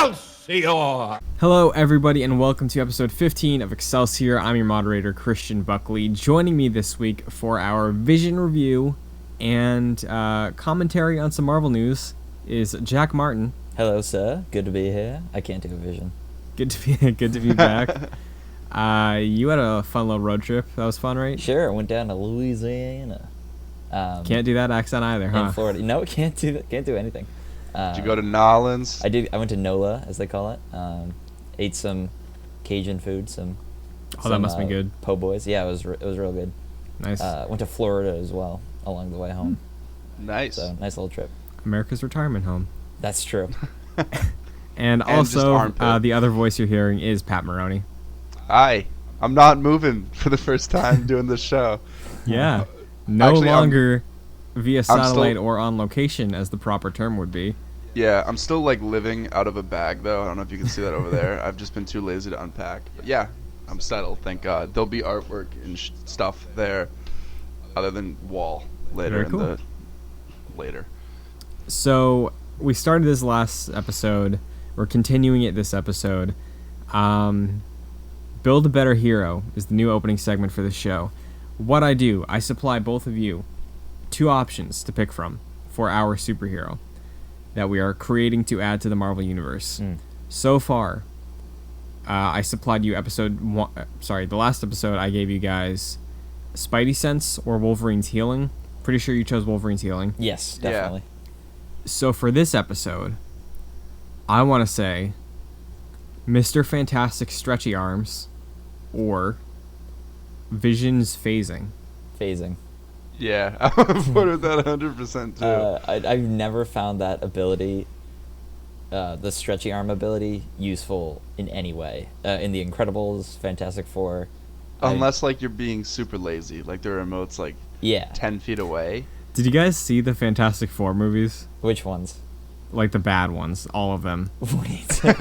Excelsior! Hello, everybody, and welcome to episode 15 of Excelsior. I'm your moderator, Christian Buckley. Joining me this week for our Vision review and commentary on some Marvel news is Jack Martin. Hello, sir. Good to be here. I can't do a vision. Good to be back. You had a fun little road trip. That was fun, right? Sure, I went down to Louisiana. Can't do that accent either, huh? In Florida. No, can't do that. Can't do anything. Did you go to Nolans? I did. I went to NOLA, as they call it. Ate some Cajun food. That must be good. Po' boys. Yeah, it was real good. Nice. Went to Florida as well along the way home. Nice. So nice little trip. America's retirement home. That's true. And just also, armpit. the other voice you're hearing is Pat Maroney. Hi. I'm not moving for the first time doing this show. Yeah. No Actually, longer via satellite still- or on location, as the proper term would be. Yeah, I'm still like living out of a bag though. I don't know if you can see that over there. I've just been too lazy to unpack. But yeah, I'm settled, thank God. There'll be artwork and stuff there other than wall later Very cool. later. So, we started this last episode. We're continuing it this episode. Build a Better Hero is the new opening segment for the show. What I do, I supply both of you two options to pick from for our superhero that we are creating to add to the Marvel Universe. So far, I supplied you the last episode I gave you guys Spidey Sense or Wolverine's Healing. Pretty sure you chose Wolverine's Healing. Yes, definitely. So for this episode, I want to say Mr. Fantastic Stretchy Arms or Vision's Phasing. Phasing. Yeah, I would put it that 100% too. I've never found that ability, the stretchy arm ability, useful in any way. In The Incredibles, Fantastic Four. Unless like you're being super lazy, like the remote's like 10 feet away. Did you guys see the Fantastic Four movies? Which ones? Like the bad ones, all of them. Wait. You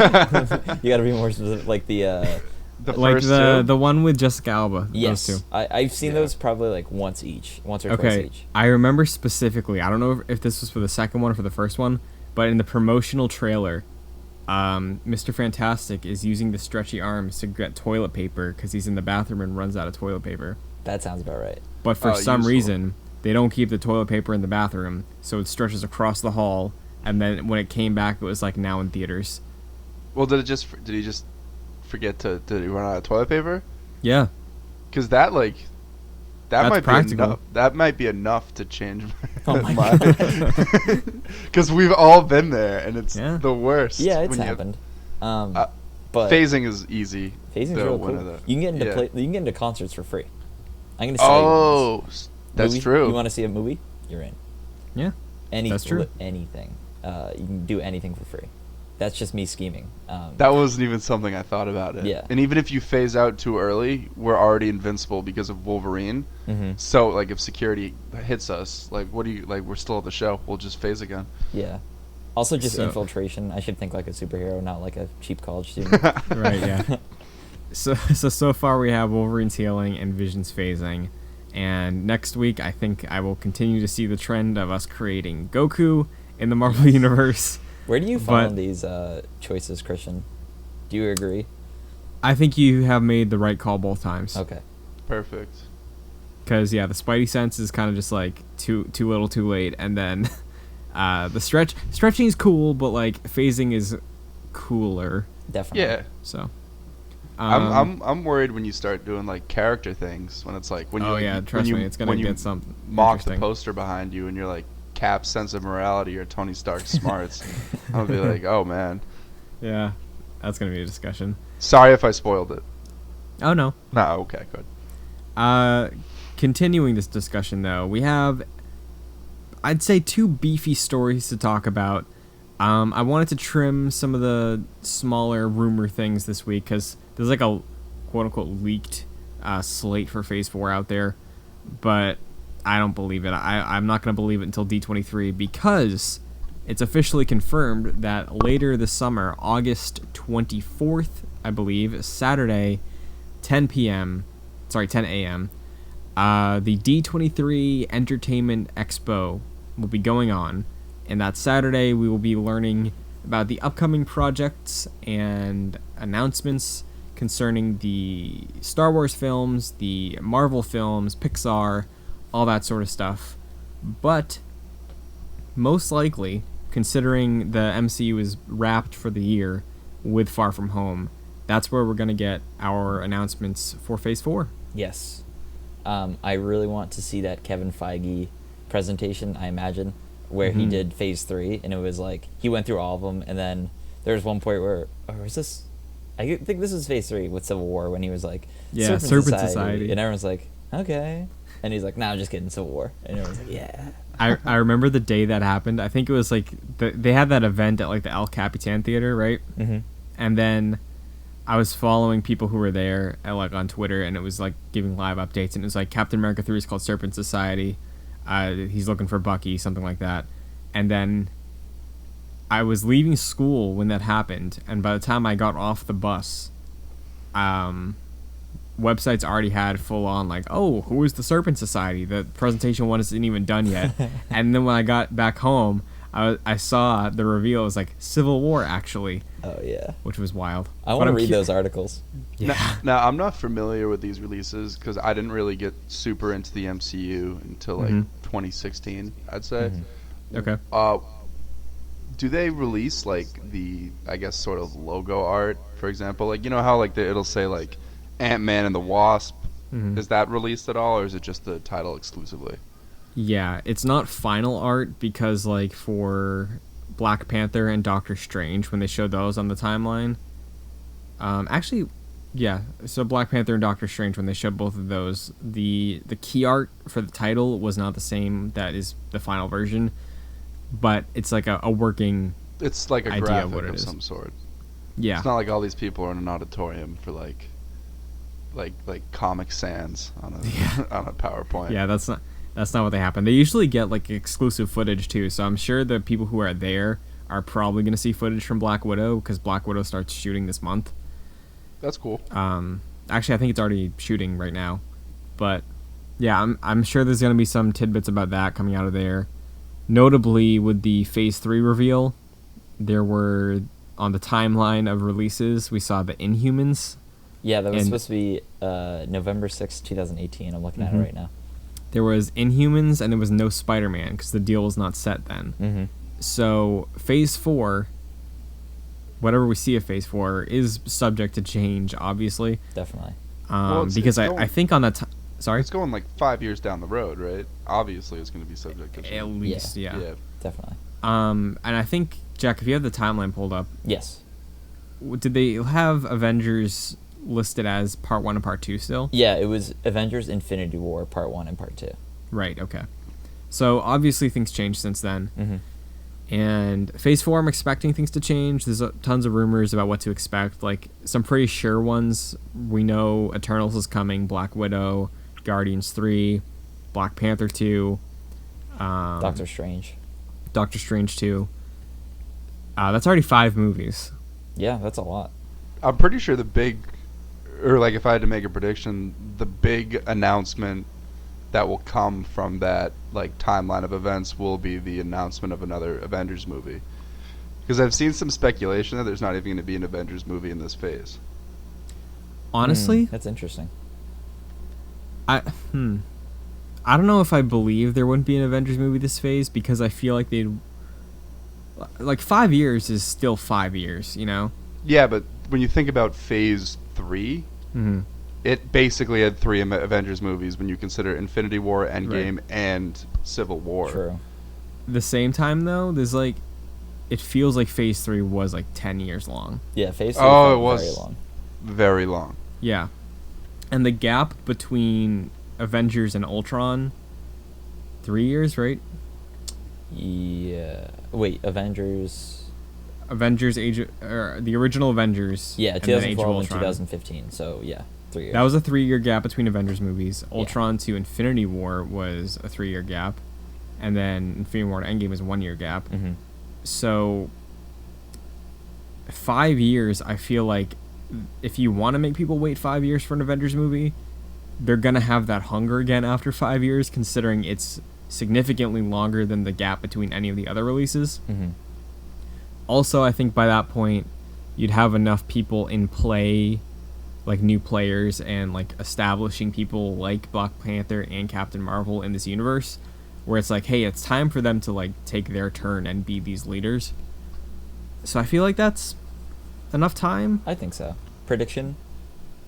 gotta be more specific. Like The Like first two? the one with Jessica Alba. yes, Those two. I've seen Yeah. those probably like once or twice Okay, each. I remember specifically, I don't know if this was for the second one or for the first one, but in the promotional trailer, Mr. Fantastic is using the stretchy arms to get toilet paper because he's in the bathroom and runs out of toilet paper. That sounds about right. But for some useful. reason, they don't keep the toilet paper in the bathroom, so it stretches across the hall, and then when it came back, it was like now in theaters. Well, did he just forget did he run out of toilet paper? Yeah. Because that That's might practical. be enough. That might be enough to change Oh my God! Because we've all been there, and it's the worst. Yeah, it's when you have- happened. But But phasing is easy. phasing's though, real one cool. of the- You can get into yeah. you can get into concerts for free. I'm gonna sell you Oh, that's movie. true. You want to see a movie? You're in. Yeah. That's true. Anything. You can do anything for free. That's just me scheming. That wasn't even something I thought about it. Yeah. And even if you phase out too early, we're already invincible because of Wolverine. Mhm. So, like, if security hits us, like, we're still at the show. We'll just phase again. Yeah. Also, just So- infiltration. I should think like a superhero, not like a cheap college student. Right, yeah. So far we have Wolverine's Healing and Vision's Phasing. And next week, I think I will continue to see the trend of us creating Goku in the Marvel Universe. Where do you fall But- on these choices, Christian? Do you agree? I think you have made the right call both times. Okay. Perfect. Because, yeah, the Spidey sense is kind of just, like, too little too late. And then the stretching is cool, but, like, phasing is cooler. Definitely. Yeah. So... I'm worried when you start doing like character things when it's like when you Oh, like, yeah, trust when me, you, it's gonna when you get something mock the interesting. poster behind you and you're like Cap's sense of morality or Tony Stark's smarts. I'll be like, oh man, Yeah, that's going to be a discussion. sorry if I spoiled it. Oh, no. Nah, okay, good. Continuing this discussion, though, we have, I'd say, two beefy stories to talk about. I wanted to trim some of the smaller rumor things this week because there's like a quote-unquote leaked slate for Phase 4 out there, but I don't believe it. I'm not going to believe it until D23 because it's officially confirmed that later this summer, August 24th, I believe, Saturday, 10 a.m., the D23 Entertainment Expo will be going on, and that Saturday we will be learning about the upcoming projects and announcements concerning the Star Wars films, the Marvel films, Pixar, all that sort of stuff. But most likely, considering the MCU is wrapped for the year with Far From Home, that's where we're going to get our announcements for Phase 4. Yes. I really want to see that Kevin Feige presentation, I imagine, where he did Phase 3, and it was like, he went through all of them, and then there was one point where, or was this, I think this was Phase 3 with Civil War, when he was like, Yeah, Serpent Society. and everyone's like, okay. And he's like, nah, I'm just kidding, Civil War. And everyone's like, yeah. I remember the day that happened. I think it was like they had that event at like the El Capitan Theater, right? Mm-hmm. And then I was following people who were there like on Twitter, and it was like giving live updates, and it was like Captain America 3 is called Serpent Society. He's looking for Bucky, something like that. And then I was leaving school when that happened, and by the time I got off the bus, websites already had full on like, oh, who is the Serpent Society? The presentation wasn't even done yet. And then when I got back home, I saw the reveal. It was like Civil War, actually. Oh, yeah. Which was wild. I want to read those articles. Yeah. Now, I'm not familiar with these releases because I didn't really get super into the MCU until like 2016, I'd say. Okay. Do they release like the, I guess, sort of logo art, for example? Like, you know how like it'll say like Ant-Man and the Wasp? Is that released at all, or is it just the title exclusively? Yeah, it's not final art because like for Black Panther and Doctor Strange, when they showed those on the timeline, actually, yeah, so Black Panther and Doctor Strange, when they showed both of those, the key art for the title was not the same that is the final version, but it's like a working It's like a idea graphic what it of is. some sort. Yeah. It's not like all these people are in an auditorium for like Comic Sans on a on a PowerPoint. Yeah, that's not what they happen. They usually get like exclusive footage too, so I'm sure the people who are there are probably going to see footage from Black Widow because Black Widow starts shooting this month. That's cool. Actually, I think it's already shooting right now, but yeah, I'm sure there's going to be some tidbits about that coming out of there. Notably, with the Phase 3 reveal, there were on the timeline of releases we saw the Inhumans. Yeah, that was supposed to be November 6th, 2018. I'm looking at it right now. There was Inhumans, and there was no Spider-Man because the deal was not set then. So Phase 4, whatever we see of Phase 4, is subject to change, obviously. Definitely. Because I think on that sorry? It's going like 5 years down the road, right? Obviously, it's going to be subject to change. At least, yeah. Definitely. And I think, Jack, if you have the timeline pulled up, Yes. did they have Avengers listed as Part 1 and Part 2 still? Yeah, it was Avengers Infinity War Part 1 and Part 2. Right, okay. So, obviously, things changed since then. And Phase 4, I'm expecting things to change. There's tons of rumors about what to expect. Like, some pretty sure ones. We know Eternals is coming, Black Widow, Guardians 3, Black Panther 2. Doctor Strange. Doctor Strange 2. That's already 5 movies. Yeah, that's a lot. I'm pretty sure the big, or like if I had to make a prediction, the big announcement that will come from that like timeline of events will be the announcement of another Avengers movie. Because I've seen some speculation that there's not even going to be an Avengers movie in this phase. Honestly, That's interesting. I don't know if I believe there wouldn't be an Avengers movie this phase because I feel like they'd like 5 years is still 5 years, you know? Yeah, but when you think about Phase 3, it basically had 3 Avengers movies when you consider Infinity War, Endgame, and Civil War. True. The same time though, there's like it feels like Phase 3 was like 10 years long. Yeah, Phase 3 Oh, it felt was very long. very long. Yeah. And the gap between Avengers and Ultron, 3 years, right? Yeah. Wait, Avengers. The original Avengers. Yeah, and then Age of 2012 and Ultron. 2015. So yeah, 3 years. That was a 3-year gap between Avengers movies. Ultron to Infinity War was a 3-year gap, and then Infinity War to Endgame was a 1-year gap. So 5 years, I feel like if you want to make people wait 5 years for an Avengers movie, they're gonna have that hunger again after 5 years, considering it's significantly longer than the gap between any of the other releases. Also, I think by that point, you'd have enough people in play, like new players and like establishing people like Black Panther and Captain Marvel in this universe, where it's like, hey, it's time for them to like take their turn and be these leaders. So I feel like that's enough time. I think so. Prediction: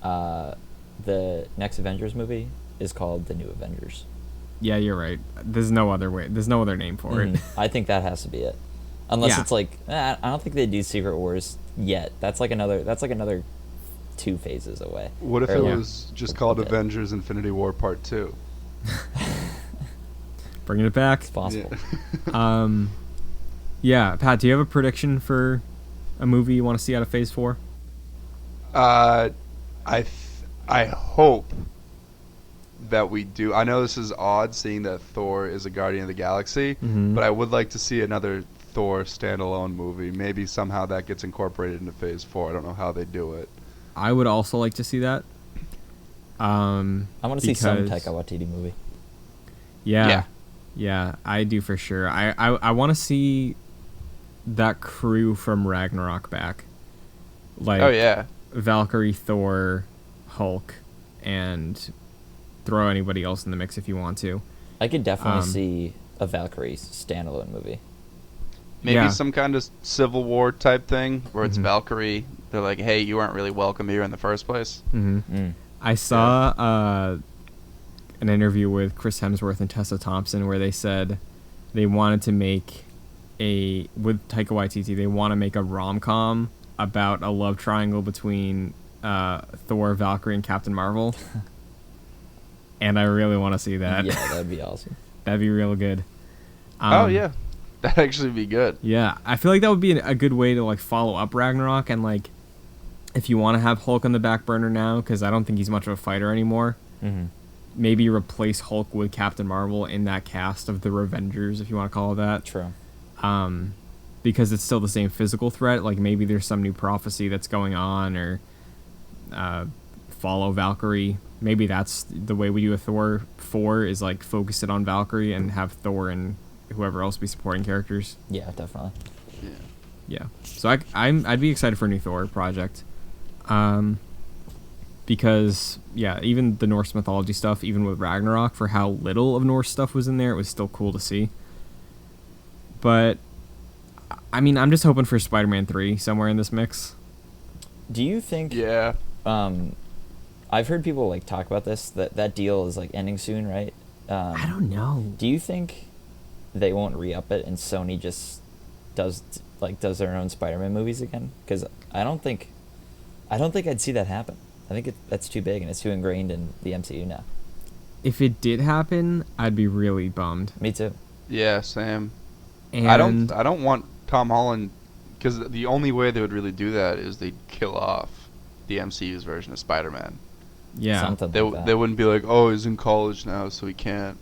the next Avengers movie is called The New Avengers. Yeah, you're right. There's no other way. There's no other name for it. I think that has to be it. Unless Yeah. it's like, I don't think they do Secret Wars yet. That's like another 2 phases away. What if Or, it like, was just called Okay. Avengers Infinity War Part 2? Bringing it back. It's possible. Yeah, Pat, do you have a prediction for a movie you want to see out of Phase 4? I hope that we do. I know this is odd, seeing that Thor is a Guardian of the Galaxy, Mhm. but I would like to see another Thor standalone movie. Maybe somehow that gets incorporated into Phase 4. I don't know how they do it. I would also like to see that. I want to see some because- Taika Waititi movie. Yeah. Yeah, I do for sure. I want to see that crew from Ragnarok back. Like Oh yeah. Valkyrie, Thor, Hulk, and throw anybody else in the mix if you want to. I could definitely Um, see a Valkyrie standalone movie. Maybe Yeah. some kind of Civil War type thing where it's Mhm. Valkyrie. They're like, hey, you weren't really welcome here in the first place. Mm-hmm. I saw an interview with Chris Hemsworth and Tessa Thompson where they said they wanted to make with Taika Waititi, they want to make a rom-com about a love triangle between Thor, Valkyrie, and Captain Marvel. And I really want to see that. Yeah, that'd be awesome. That'd be real good. Oh yeah. That'd actually be good. Yeah, I feel like that would be a good way to like follow up Ragnarok, and like if you want to have Hulk on the back burner now, because I don't think he's much of a fighter anymore. Mm-hmm. Maybe replace Hulk with Captain Marvel in that cast of the Revengers, if you want to call it that. True. Because it's still the same physical threat. Like maybe there's some new prophecy that's going on, or follow Valkyrie. Maybe that's the way we do a Thor 4 is like focus it on Valkyrie and have Thor and whoever else be supporting characters. Yeah, definitely. Yeah. So I'd be excited for a new Thor project. Because yeah, even the Norse mythology stuff, even with Ragnarok, for how little of Norse stuff was in there, it was still cool to see. But I mean, I'm just hoping for Spider-Man 3 somewhere in this mix. Do you think? Yeah. I've heard people like talk about this. That deal is like ending soon, right? I don't know. Do you think they won't re-up it and Sony just does their own Spider-Man movies again? Because I don't think I'd see that happen. I think that's too big and it's too ingrained in the MCU now. If it did happen, I'd be really bummed. Me too. Yeah, Sam. And I don't want Tom Holland, because the only way they would really do that is they'd kill off the MCU's version of Spider-Man. yeah, Something They like that. they wouldn't be like, oh, he's in college now, so he can't.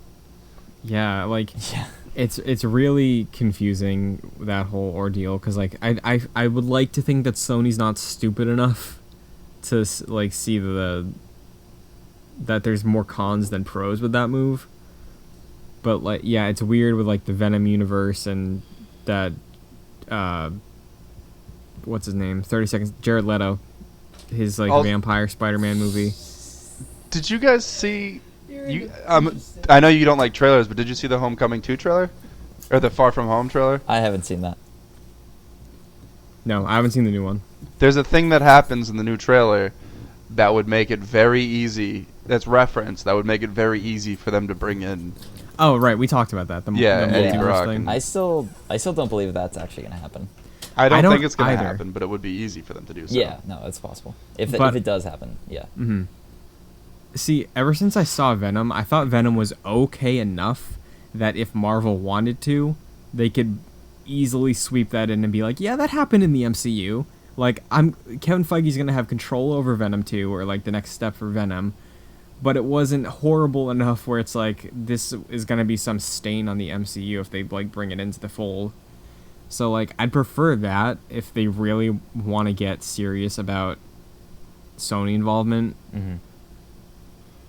yeah, like Yeah. it's really confusing, that whole ordeal, because like I would like to think that Sony's not stupid enough to like see that there's more cons than pros with that move. But like yeah, it's weird with like the Venom universe and that what's his name? 30 seconds. Jared Leto, his like vampire Spider-Man movie. Did you guys see? I know you don't like trailers, but did you see the Homecoming 2 trailer, or the Far From Home trailer? I haven't seen that. No, I haven't seen the new one. There's a thing that happens in the new trailer that would make it very easy. That's referenced. That would make it very easy for them to bring in. Oh right, we talked about that. Yeah, the Eddie multiverse Brock thing. and- I still don't believe that's actually gonna happen. I don't don't think it's gonna either. happen, but it would be easy for them to do so. Yeah, no, it's possible. If But- it does happen, yeah. Mm-hmm. See, ever since I saw Venom, I thought Venom was okay enough that if Marvel wanted to, they could easily sweep that in and be like, yeah, that happened in the MCU. Like, Kevin Feige's gonna have control over Venom 2, or like the next step for Venom. But it wasn't horrible enough where it's like, this is gonna be some stain on the MCU if they like bring it into the fold. So like, I'd prefer that if they really want to get serious about Sony involvement. Mm-hmm.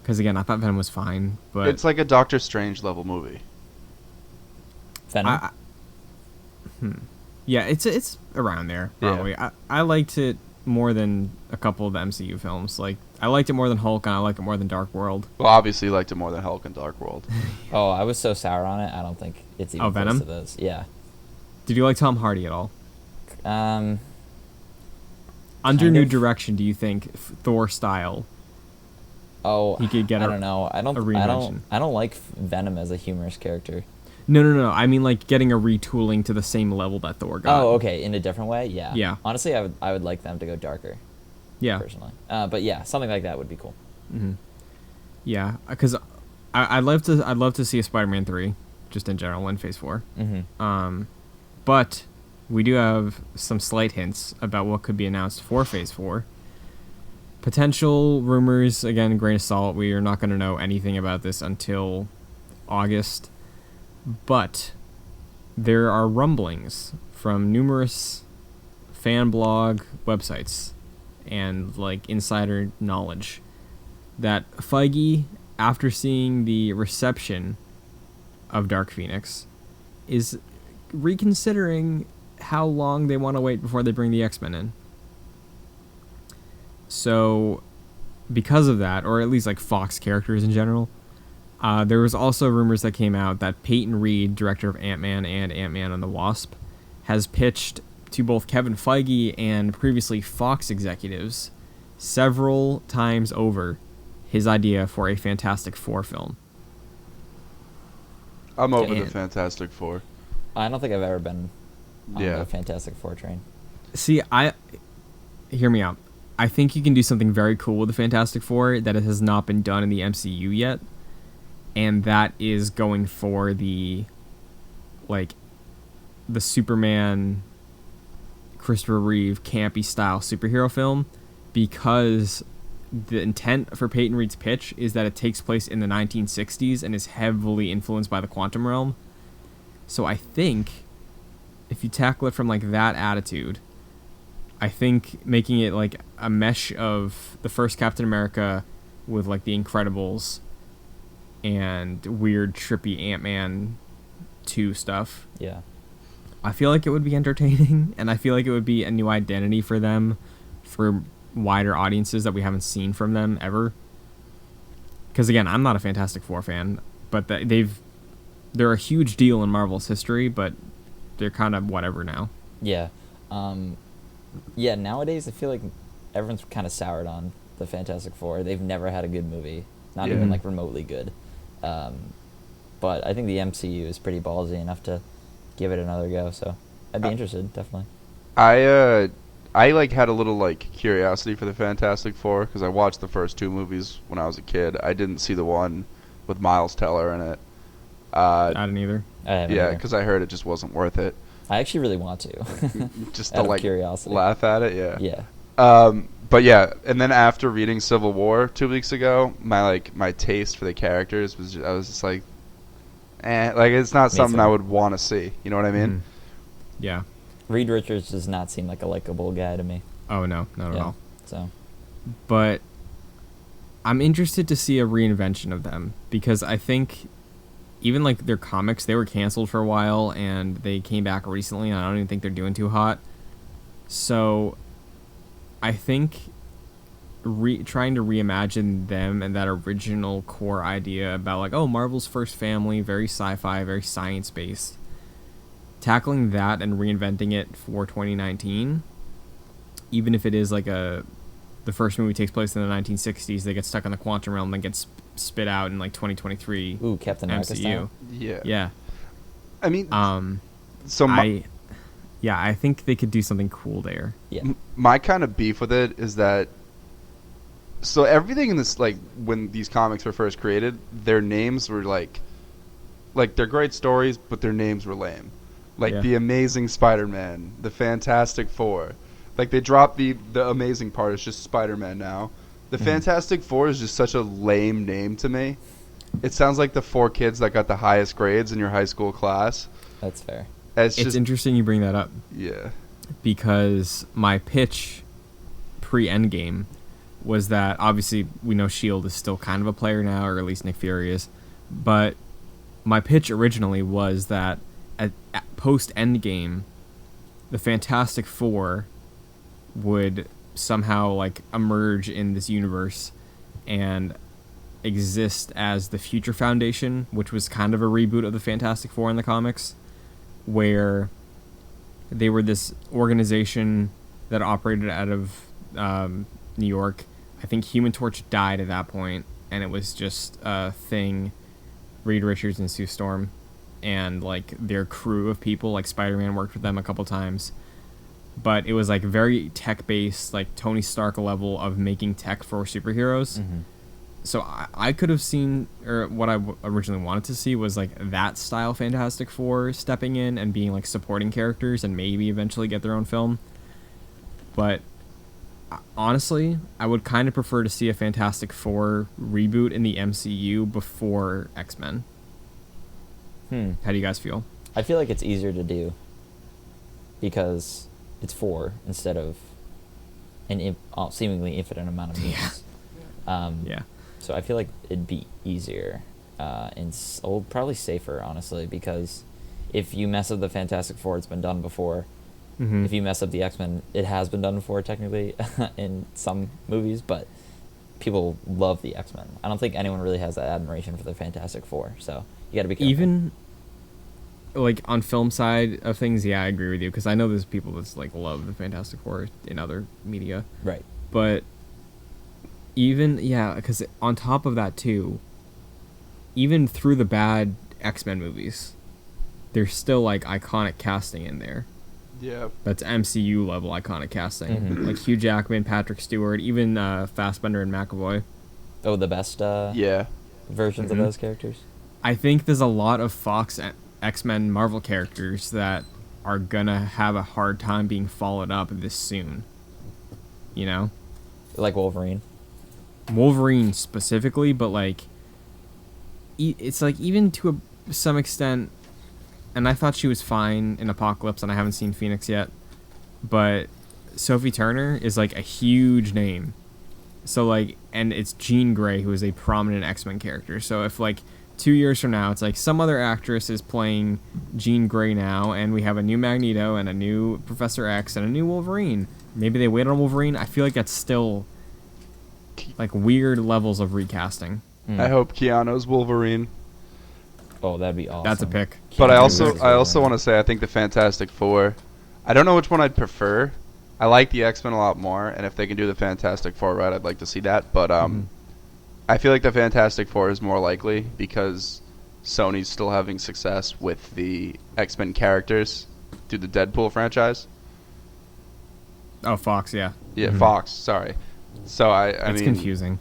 Because again, I thought Venom was fine, but It's like a Doctor Strange level movie. Venom. yeah, it's around there, Yeah. probably. I liked it more than a couple of the MCU films. Like, I liked it more than Hulk, and I liked it more than Dark World. Well, obviously, you liked it more than Hulk and Dark World. Oh, I was so sour on it. I don't think it's even Oh, close Venom? to those. Yeah. Did you like Tom Hardy at all? Um, Under Kind new of. direction, do you think Thor style? oh, He could get I a- don't know. I don't. a I reinvention. don't. I don't like Venom as a humorous character. No. I mean, like, getting a retooling to the same level that Thor got. Oh, okay. In a different way. Yeah. Yeah. Honestly, I would like them to go darker. Yeah. Personally. But yeah, something like that would be cool. Yeah, because I'd love to see a Spider-Man 3, just in general, in Phase 4. But we do have some slight hints about what could be announced for Phase 4. Potential rumors, again, grain of salt. We are not going to know anything about this until August. But there are rumblings from numerous fan blog websites and, like, insider knowledge that Feige, after seeing the reception of Dark Phoenix, is reconsidering how long they want to wait before they bring the X-Men in. So, because of that, or at least like Fox characters in general, there was also rumors that came out that Peyton Reed, director of Ant-Man and Ant-Man and the Wasp, has pitched to both Kevin Feige and previously Fox executives several times over his idea for a Fantastic Four film. I'm over And- the Fantastic Four. I don't think I've ever been on Yeah. the Fantastic Four train. See, hear me out. I think you can do something very cool with the Fantastic Four that has not been done in the MCU yet, and that is going for the Superman, Christopher Reeve campy style superhero film, because the intent for Peyton Reed's pitch is that it takes place in the 1960s and is heavily influenced by the quantum realm. So I think if you tackle it from like that attitude, I think making it like a mesh of the first Captain America with like the Incredibles and weird trippy Ant-Man 2 stuff, Yeah. I feel like it would be entertaining, and I feel like it would be a new identity for them, for wider audiences that we haven't seen from them ever. Because again, I'm not a Fantastic Four fan, but they're a huge deal in Marvel's history, but they're kind of whatever now. Yeah. Yeah, nowadays I feel like everyone's kind of soured on the Fantastic Four. They've never had a good movie, not Yeah. even like remotely good. But I think the MCU is pretty ballsy enough to give it another go. So I'd be interested, definitely. I like had a little like curiosity for the Fantastic Four because I watched the first two movies when I was a kid. I didn't see the one with Miles Teller in it. I didn't either. I haven't Yeah, either. because I heard it just wasn't worth it. I actually really want to. Just Out to of like curiosity. laugh at it. Yeah. Yeah. But yeah, and then after reading Civil War 2 weeks ago, my taste for the characters was I was just like, like it's not Me something too. I would want to see. You know what I mean? Mhm. Yeah. Reed Richards does not seem like a likable guy to me. Oh no, not at Yeah. all. So But I'm interested to see a reinvention of them, because I think even like their comics, they were canceled for a while and they came back recently, and I don't even think they're doing too hot. So I think trying to reimagine them and that original core idea about like, oh, Marvel's first family, very sci-fi, very science-based, tackling that and reinventing it for 2019, even if it is like the first movie takes place in the 1960s, they get stuck in the quantum realm, then gets spit out in like 2023 ooh, Captain America MCU. style. Yeah. Yeah. I mean, so I think they could do something cool there. Yeah. my kind of beef with it is that so everything in this, like when these comics were first created, their names were like they're great stories, but their names were lame. Like Yeah. the Amazing Spider-Man, the Fantastic Four. Like they dropped the amazing part. It's just Spider-Man now. The Fantastic Four is just such a lame name to me. It sounds like the four kids that got the highest grades in your high school class. That's fair. It's It's just interesting you bring that up, yeah. because my pitch pre-Endgame was that obviously we know S.H.I.E.L.D. is still kind of a player now, or at least Nick Fury is, but my pitch originally was that at post-Endgame, the Fantastic Four would somehow like emerge in this universe and exist as the Future Foundation, which was kind of a reboot of the Fantastic Four in the comics, where they were this organization that operated out of New York. I think Human Torch died at that point, and it was just a thing. Reed Richards and Sue Storm and like their crew of people, like Spider-Man worked with them a couple times, but it was like very tech-based, like Tony Stark level of making tech for superheroes. So I could have seen, or what I originally wanted to see was like that style Fantastic Four stepping in and being like supporting characters and maybe eventually get their own film. But honestly, I would kind of prefer to see a Fantastic Four reboot in the MCU before X-Men. How do you guys feel? I feel like it's easier to do because it's 4 instead of an seemingly infinite amount of mutants. Yeah. So I feel like it'd be easier and probably safer, honestly, because if you mess up the Fantastic Four, it's been done before. If you mess up the X-Men, it has been done before, technically, in some movies, but people love the X-Men. I don't think anyone really has that admiration for the Fantastic Four, so you gotta be careful. Even, like, on film side of things, yeah, I agree with you, because I know there's people that, like, love the Fantastic Four in other media. Right. But even, yeah, because on top of that, too, even through the bad X-Men movies, there's still, like, iconic casting in there. Yeah. That's MCU level iconic casting. Like Hugh Jackman, Patrick Stewart, even Fassbender and McAvoy. Oh, the best versions of those characters? I think there's a lot of Fox X-Men Marvel characters that are gonna have a hard time being followed up this soon. You know? Like Wolverine? Wolverine specifically, but like... it's like even to some extent... And I thought she was fine in Apocalypse, and I haven't seen Phoenix yet. But Sophie Turner is, like, a huge name. So, like, and it's Jean Grey, who is a prominent X-Men character. So if, like, 2 years from now, it's like some other actress is playing Jean Grey now, and we have a new Magneto and a new Professor X and a new Wolverine. Maybe they wait on Wolverine. I feel like that's still, like, weird levels of recasting. I hope Keanu's Wolverine. Oh, that'd be awesome. That's a pick. But I also want to say I think the Fantastic Four. I don't know which one I'd prefer. I like the X-Men a lot more, and if they can do the Fantastic Four right, I'd like to see that. But I feel like the Fantastic Four is more likely because Sony's still having success with the X-Men characters through the Deadpool franchise. Oh, Fox, yeah. Yeah, Fox. Sorry. So I it's mean, confusing.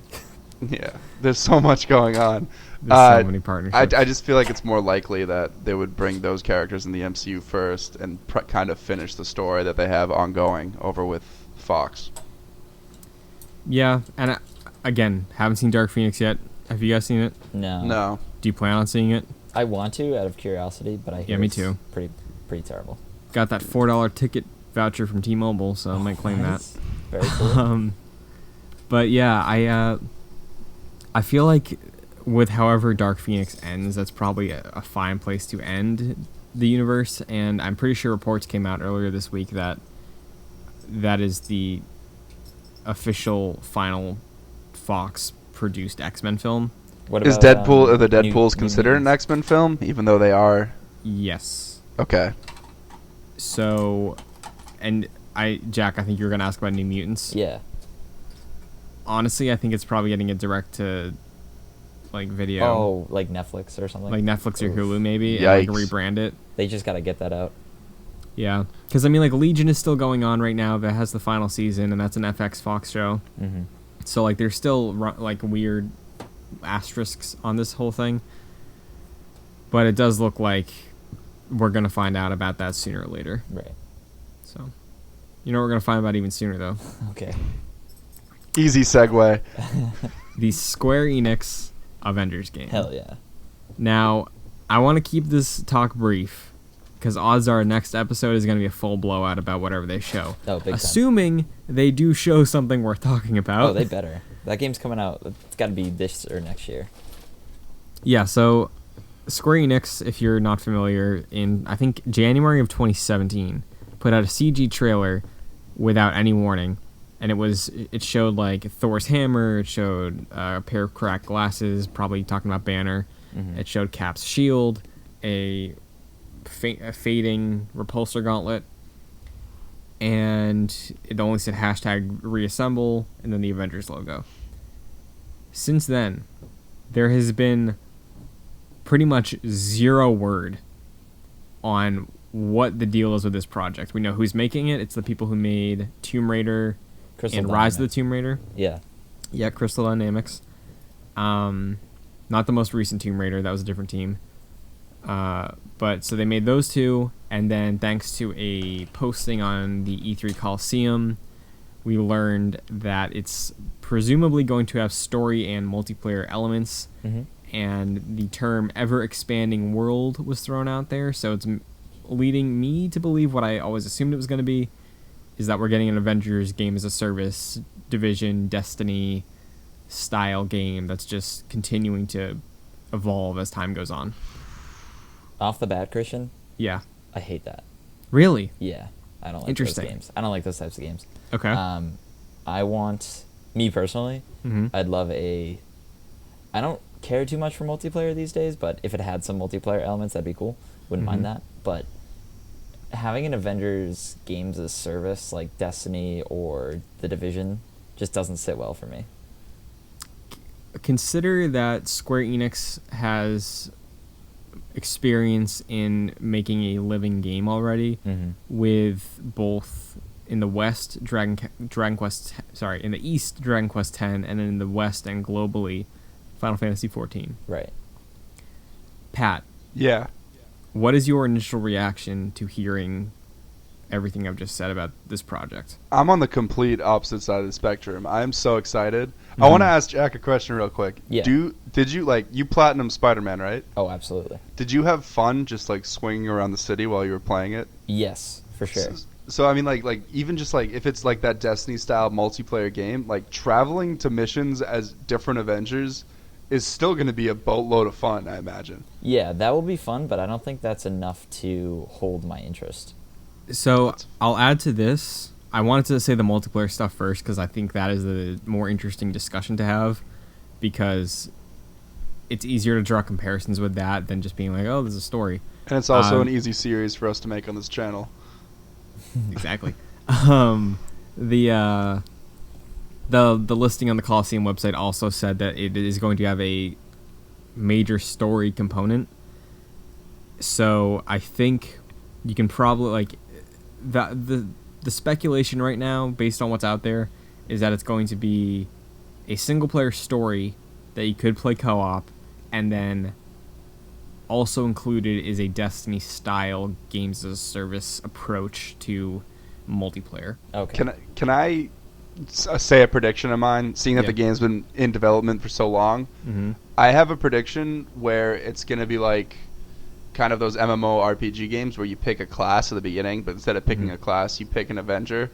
Yeah, there's so much going on. There's so many partnerships. I just feel like it's more likely that they would bring those characters in the MCU first and kind of finish the story that they have ongoing over with Fox. Yeah, and again, haven't seen Dark Phoenix yet. Have you guys seen it? No. Do you plan on seeing it? I want to, out of curiosity, but I hear me it's too. Pretty terrible. Got that $4 ticket voucher from T-Mobile, so I might claim that. Very cool. But yeah, I feel like with however Dark Phoenix ends, that's probably a fine place to end the universe, and I'm pretty sure reports came out earlier this week that is the official final Fox produced X-Men film. What Is about, Deadpool the Deadpool's New considered an Mutants? X-Men film, even though they are? Yes. Okay. So, and Jack, I think you were gonna ask about New Mutants. Yeah. Honestly, I think it's probably getting a direct to like video. Oh, like Netflix or something? Like Netflix or Hulu maybe, Yikes. and like rebrand it. They just gotta get that out. Yeah, because I mean, like Legion is still going on right now. That has the final season, and that's an FX Fox show. Mm-hmm. So like, there's still like weird asterisks on this whole thing. But it does look like we're gonna find out about that sooner or later. Right. So, you know, what we're gonna find out even sooner though. Okay. Easy segue. The Square Enix Avengers game. Hell yeah. Now, I want to keep this talk brief, because odds are next episode is going to be a full blowout about whatever they show. Oh, big time. Assuming they do show something worth talking about. Oh, they better. That game's coming out. It's got to be this or next year. Yeah, so Square Enix, if you're not familiar, in I think January of 2017, put out a CG trailer without any warning, and it showed like Thor's hammer, it showed a pair of cracked glasses, probably talking about Banner. It showed Cap's shield, a fading repulsor gauntlet, and it only said hashtag reassemble and then the Avengers logo. Since then, there has been pretty much zero word on what the deal is with this project. We know who's making it. It's the people who made Tomb Raider and Rise of the Tomb Raider. Yeah. Yeah, Crystal Dynamics. Not the most recent Tomb Raider. That was a different team. But so they made those two, and then thanks to a posting on the E3 Coliseum, we learned that it's presumably going to have story and multiplayer elements, and the term ever-expanding world was thrown out there, so it's leading me to believe what I always assumed it was going to be, is that we're getting an Avengers game as a service, Division, Destiny style game that's just continuing to evolve as time goes on. Off the bat, Christian, Yeah. I hate that. Really? Yeah, I don't like those Interesting. games. I don't like those types of games. Okay. I want, me personally, I'd love I don't care too much for multiplayer these days, but if it had some multiplayer elements, that'd be cool. Wouldn't mind that. But having an Avengers games as a service like Destiny or The Division just doesn't sit well for me. Consider that Square Enix has experience in making a living game already, with both in the West Dragon Quest, in the East Dragon Quest X, and then in the West and globally Final Fantasy XIV. Right. Pat, Yeah. what is your initial reaction to hearing everything I've just said about this project? I'm on the complete opposite side of the spectrum. I'm so excited. I want to ask Jack a question real quick. Yeah. Did you you platinum Spider-Man, right? Oh, absolutely. Did you have fun just swinging around the city while you were playing it? Yes, for sure. So I mean, like even just if it's that Destiny style multiplayer game, traveling to missions as different Avengers is still going to be a boatload of fun, I imagine. Yeah, that will be fun, but I don't think that's enough to hold my interest. So I'll add to this. I wanted to say the multiplayer stuff first because I think that is the more interesting discussion to have, because it's easier to draw comparisons with that than just being like, oh, there's a story. And it's also an easy series for us to make on this channel. Exactly. The listing on the Coliseum website also said that it is going to have a major story component. So I think you can probably the speculation right now, based on what's out there, is that it's going to be a single player story that you could play co-op, and then also included is a Destiny style games as a service approach to multiplayer. Okay. Can I say a prediction of mine, seeing that Yeah. the game's been in development for so long? I have a prediction where it's going to be kind of those MMORPG games where you pick a class at the beginning, but instead of picking a class, you pick an Avenger,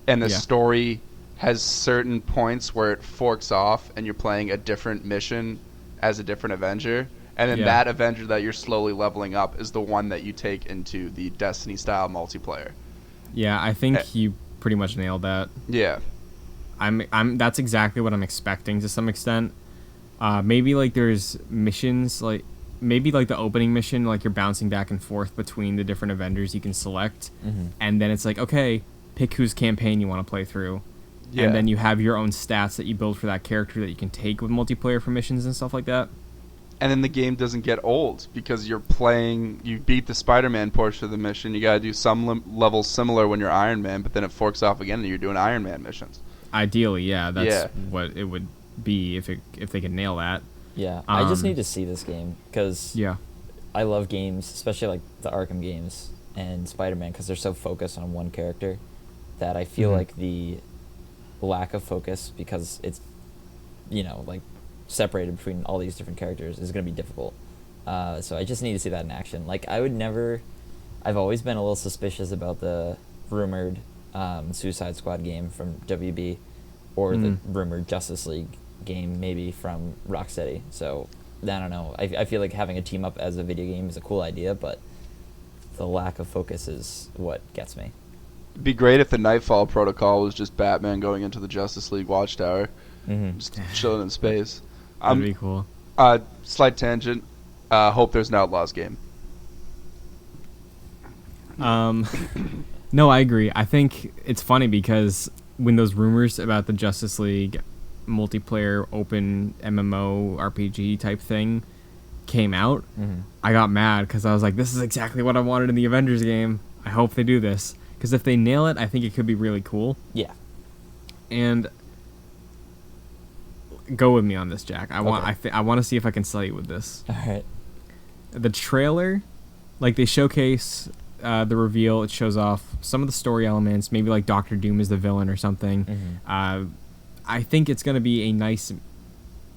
and the story has certain points where it forks off and you're playing a different mission as a different Avenger, and then that Avenger that you're slowly leveling up is the one that you take into the Destiny style multiplayer. Yeah, I think you pretty much nailed that. Yeah. That's exactly what I'm expecting to some extent. Maybe there's missions maybe the opening mission, you're bouncing back and forth between the different Avengers you can select, and then it's okay, pick whose campaign you want to play through, and then you have your own stats that you build for that character that you can take with multiplayer for missions and stuff like that. And then the game doesn't get old because you beat the Spider-Man portion of the mission, you gotta do some levels similar when you're Iron Man, but then it forks off again and you're doing Iron Man missions. Ideally, that's what it would be if they could nail that. Yeah, I just need to see this game because I love games, especially the Arkham games and Spider-Man, because they're so focused on one character that I feel like the lack of focus, because it's separated between all these different characters, is going to be difficult. So I just need to see that in action. I've always been a little suspicious about the rumored Suicide Squad game from WB, or the rumored Justice League game maybe from Rocksteady. So I don't know. I feel like having a team up as a video game is a cool idea, but the lack of focus is what gets me. It'd be great if the Nightfall Protocol was just Batman going into the Justice League Watchtower, just chilling in space. That'd be cool. Slight tangent. Hope there's an Outlaws game. No, I agree. I think it's funny because when those rumors about the Justice League multiplayer open MMO RPG type thing came out, I got mad because I was like, this is exactly what I wanted in the Avengers game. I hope they do this. Because if they nail it, I think it could be really cool. Yeah. And go with me on this, Jack. I want to see if I can sell you with this. All right. The trailer, like they showcase the reveal. It shows off some of the story elements. Maybe like Doctor Doom is the villain or something. I think it's going to be a nice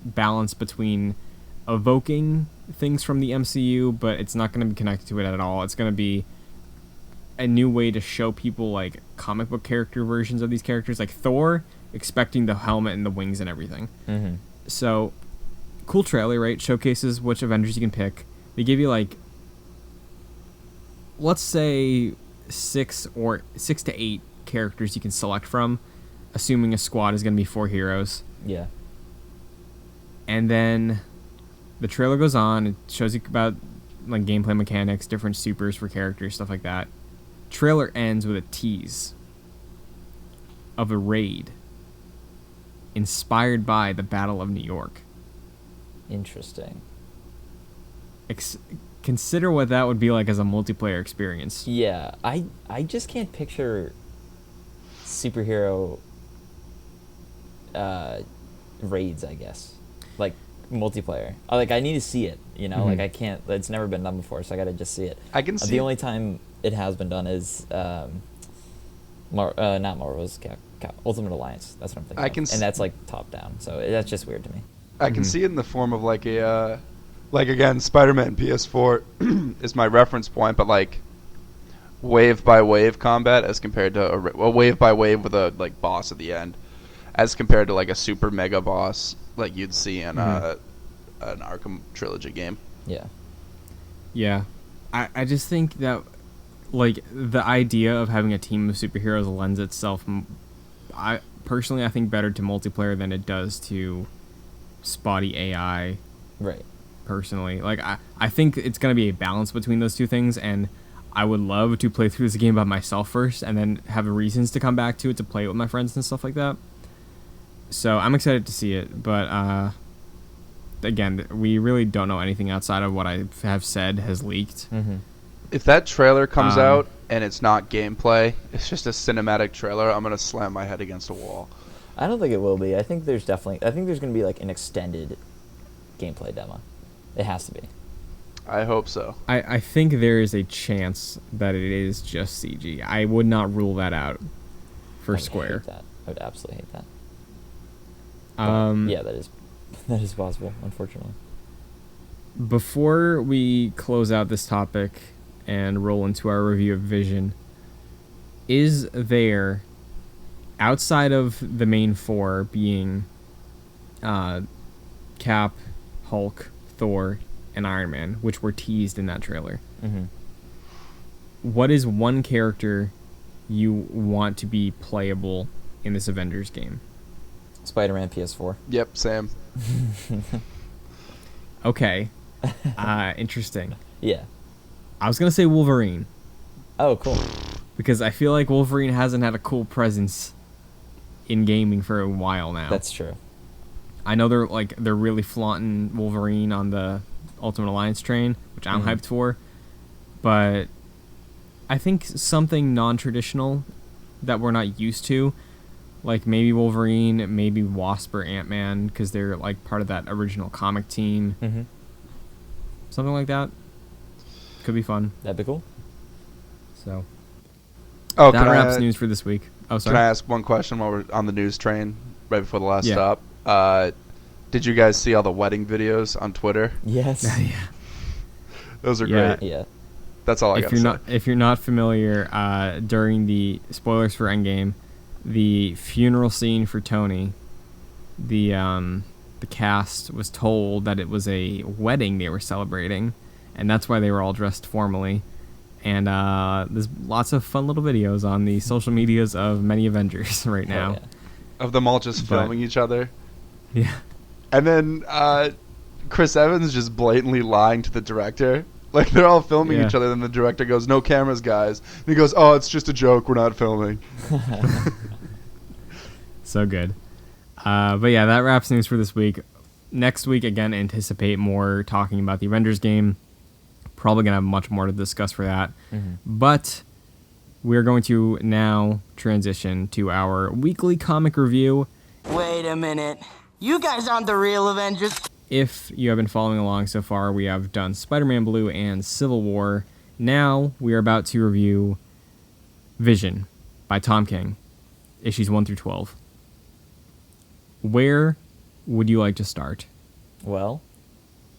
balance between evoking things from the MCU, but it's not going to be connected to it at all. It's going to be a new way to show people like comic book character versions of these characters, like Thor, expecting the helmet and the wings and everything. So, cool trailer, right? Showcases which Avengers you can pick. They give you like, let's say 6 to 8 characters you can select from, assuming a squad is going to be 4 heroes. Yeah. And then the trailer goes on. It shows you about like gameplay mechanics, different supers for characters, stuff like that. Trailer ends with a tease of a raid inspired by the Battle of New York. Interesting. Consider what that would be like as a multiplayer experience. Yeah, I just can't picture superhero raids, I guess. Like multiplayer. Like I need to see it, you know? Like I can't, it's never been done before, so I got to just see it. I can see the only time it has been done is not Marvel's Ultimate Alliance. That's what I'm thinking. And that's like top down. So that's just weird to me. I can see it in the form of like a like again, Spider-Man PS4 is my reference point, but like wave by wave combat as compared to a wave by wave with a like boss at the end, as compared to like a super mega boss like you'd see in an Arkham trilogy game. Yeah. Yeah, I just think that like the idea of having a team of superheroes lends itself, I think better to multiplayer than it does to spotty AI. Right. Personally, like I think it's gonna be a balance between those two things, and I would love to play through this game by myself first, and then have reasons to come back to it to play it with my friends and stuff like that. So I'm excited to see it, but again, we really don't know anything outside of what I have said has leaked. If that trailer comes out and it's not gameplay, it's just a cinematic trailer, I'm gonna slam my head against a wall. I don't think it will be. I think there's going to be like an extended gameplay demo. It has to be. I hope so. I think there is a chance that it is just CG. I would not rule that out for Square. Hate that. I would absolutely hate that. Yeah, that is possible, unfortunately. Before we close out this topic and roll into our review of Vision, is there, outside of the main 4 being Cap, Hulk, Thor, and Iron Man, which were teased in that trailer, what is one character you want to be playable in this Avengers game? Spider-Man PS4. Yep, Sam. Okay. Interesting. Yeah. I was going to say Wolverine. Oh, cool. Because I feel like Wolverine hasn't had a cool presence in gaming for a while now. That's true. I know they're really flaunting Wolverine on the Ultimate Alliance train, which I'm hyped for, but I think something non-traditional that we're not used to, like maybe Wolverine, maybe Wasp or Ant-Man, because they're like part of that original comic team. Something like that could be fun. That'd be cool. So that wraps news for this week. Oh, sorry. Can I ask one question while we're on the news train right before the last stop? Did you guys see all the wedding videos on Twitter? Yes. Yeah. Those are great. Yeah. That's all I got to say. If you're not familiar, during the spoilers for Endgame, the funeral scene for Tony, the cast was told that it was a wedding they were celebrating, and that's why they were all dressed formally. And there's lots of fun little videos on the social medias of many Avengers right now. Oh, yeah. Of them all just filming each other. Yeah. And then Chris Evans just blatantly lying to the director. Like, they're all filming each other, and the director goes, "No cameras, guys." And he goes, "Oh, it's just a joke. We're not filming." So good. But yeah, that wraps news for this week. Next week, again, anticipate more talking about the Avengers game. Probably going to have much more to discuss for that. Mm-hmm. But we're going to now transition to our weekly comic review. Wait a minute. You guys aren't the real Avengers. If you have been following along so far, we have done Spider-Man Blue and Civil War. Now we are about to review Vision by Tom King, issues 1 through 12. Where would you like to start? Well,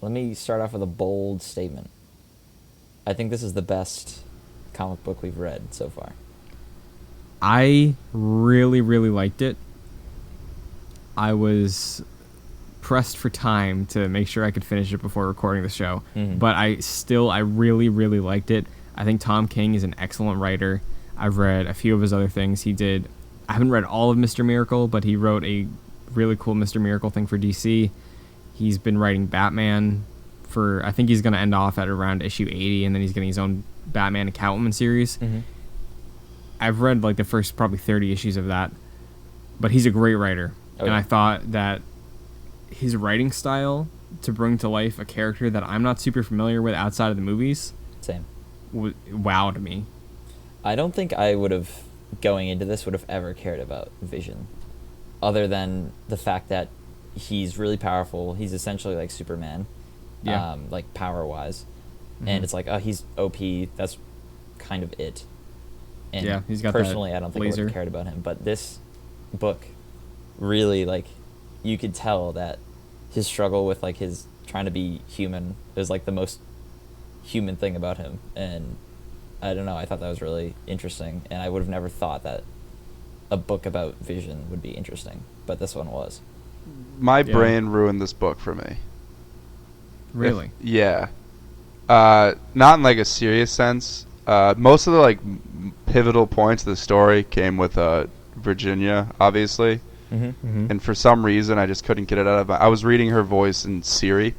let me start off with a bold statement. I think this is the best comic book we've read so far. I really, really liked it. I was pressed for time to make sure I could finish it before recording the show. Mm-hmm. But I really, really liked it. I think Tom King is an excellent writer. I've read a few of his other things. I haven't read all of Mr. Miracle, but he wrote a really cool Mr. Miracle thing for DC. He's been writing Batman I think he's going to end off at around issue 80, and then he's getting his own Batman and Catwoman series. Mm-hmm. I've read like the first probably 30 issues of that, but he's a great writer. Oh, and yeah. I thought that his writing style to bring to life a character that I'm not super familiar with outside of the movies Same. wowed me. I don't think I would have, going into this, would have ever cared about Vision, other than the fact that he's really powerful. He's essentially like Superman, like power-wise. Mm-hmm. And it's like, oh, he's OP. That's kind of it. And Yeah, he's got personally, that I don't think I would laser. have cared about him. But this book, really, like, you could tell that his struggle with like his trying to be human is like the most human thing about him. And I don't know, I thought that was really interesting, and I would have never thought that a book about Vision would be interesting, but this one was. My brain ruined this book for me. Really? Yeah. Not in like a serious sense. Most of the like pivotal points of the story came with Virginia, obviously. Mm-hmm. Mm-hmm. And for some reason, I just couldn't get it out of I was reading her voice in Siri.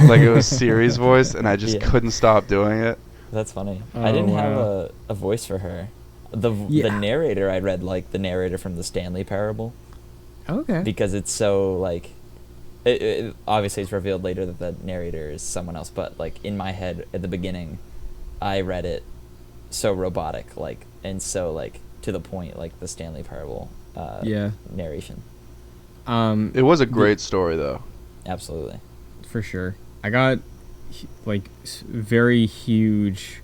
Like it was Siri's voice, and I just couldn't stop doing it. That's funny. Oh, I didn't wow. have a voice for her. The narrator I read like the narrator from the Stanley Parable, Okay. because it's so like it obviously it's revealed later that the narrator is someone else, but like in my head at the beginning I read it so robotic, like, and so like to the point, like the Stanley Parable narration. It was a great story, though. Absolutely. For sure. I got like very huge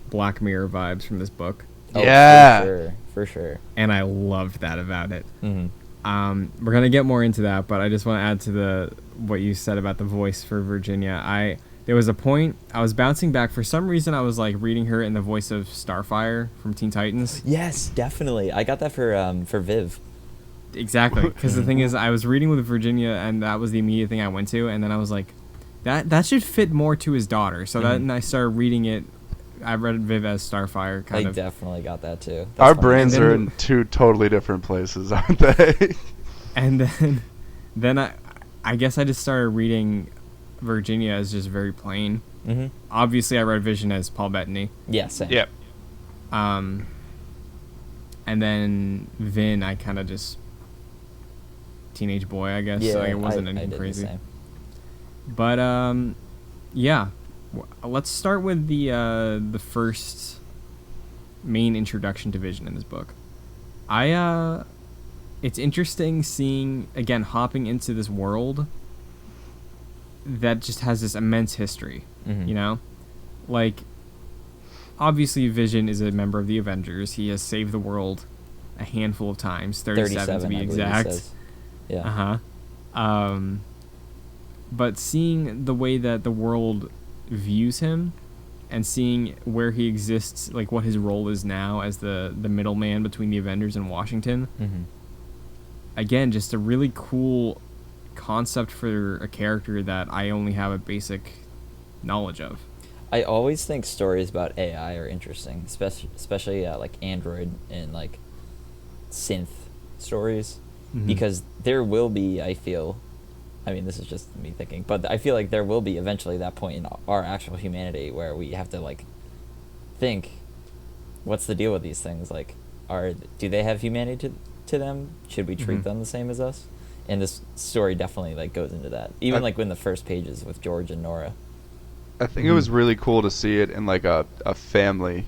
Black Mirror vibes from this book, Oh, Yeah. for sure. and I loved that about it. Mm-hmm. We're gonna get more into that, but I just want to add to what you said about the voice for Virginia. There was a point I was bouncing back for some reason. I was like reading her in the voice of Starfire from Teen Titans. Yes, definitely. I got that for Viv. Exactly, because the thing is, I was reading with Virginia, and that was the immediate thing I went to, and then I was like, that should fit more to his daughter. So then I started reading it. I read Viv as Starfire, kind I of. definitely got that too. That's Our funny. brains And are then- in two totally different places, aren't they? And then I guess I just started reading Virginia as just very plain. Mm-hmm. Obviously, I read Vision as Paul Bettany. Yeah, same. Yep. And then Vin, I kind of just teenage boy, I guess. Yeah, So like, it wasn't I anything did crazy. the same. But yeah, let's start with the first main introduction to Vision in this book. It's interesting seeing, again, hopping into this world that just has this immense history. Mhm. You know, like, obviously Vision is a member of the Avengers. He has saved the world a handful of times, 37 to be I believe it exact. says. Yeah. But seeing the way that the world views him, and seeing where he exists, like what his role is now as the middleman between the Avengers and Washington, Mm-hmm. again, just a really cool concept for a character that I only have a basic knowledge of. I always think stories about AI are interesting, especially like Android and like synth stories, because there will be, I feel, I mean, this is just me thinking, but I feel like there will be eventually that point in our actual humanity where we have to like think, what's the deal with these things? Like, do they have humanity to them? Should we treat them the same as us? And this story definitely like goes into that. Even like in the first pages with George and Nora. I think it was really cool to see it in like a family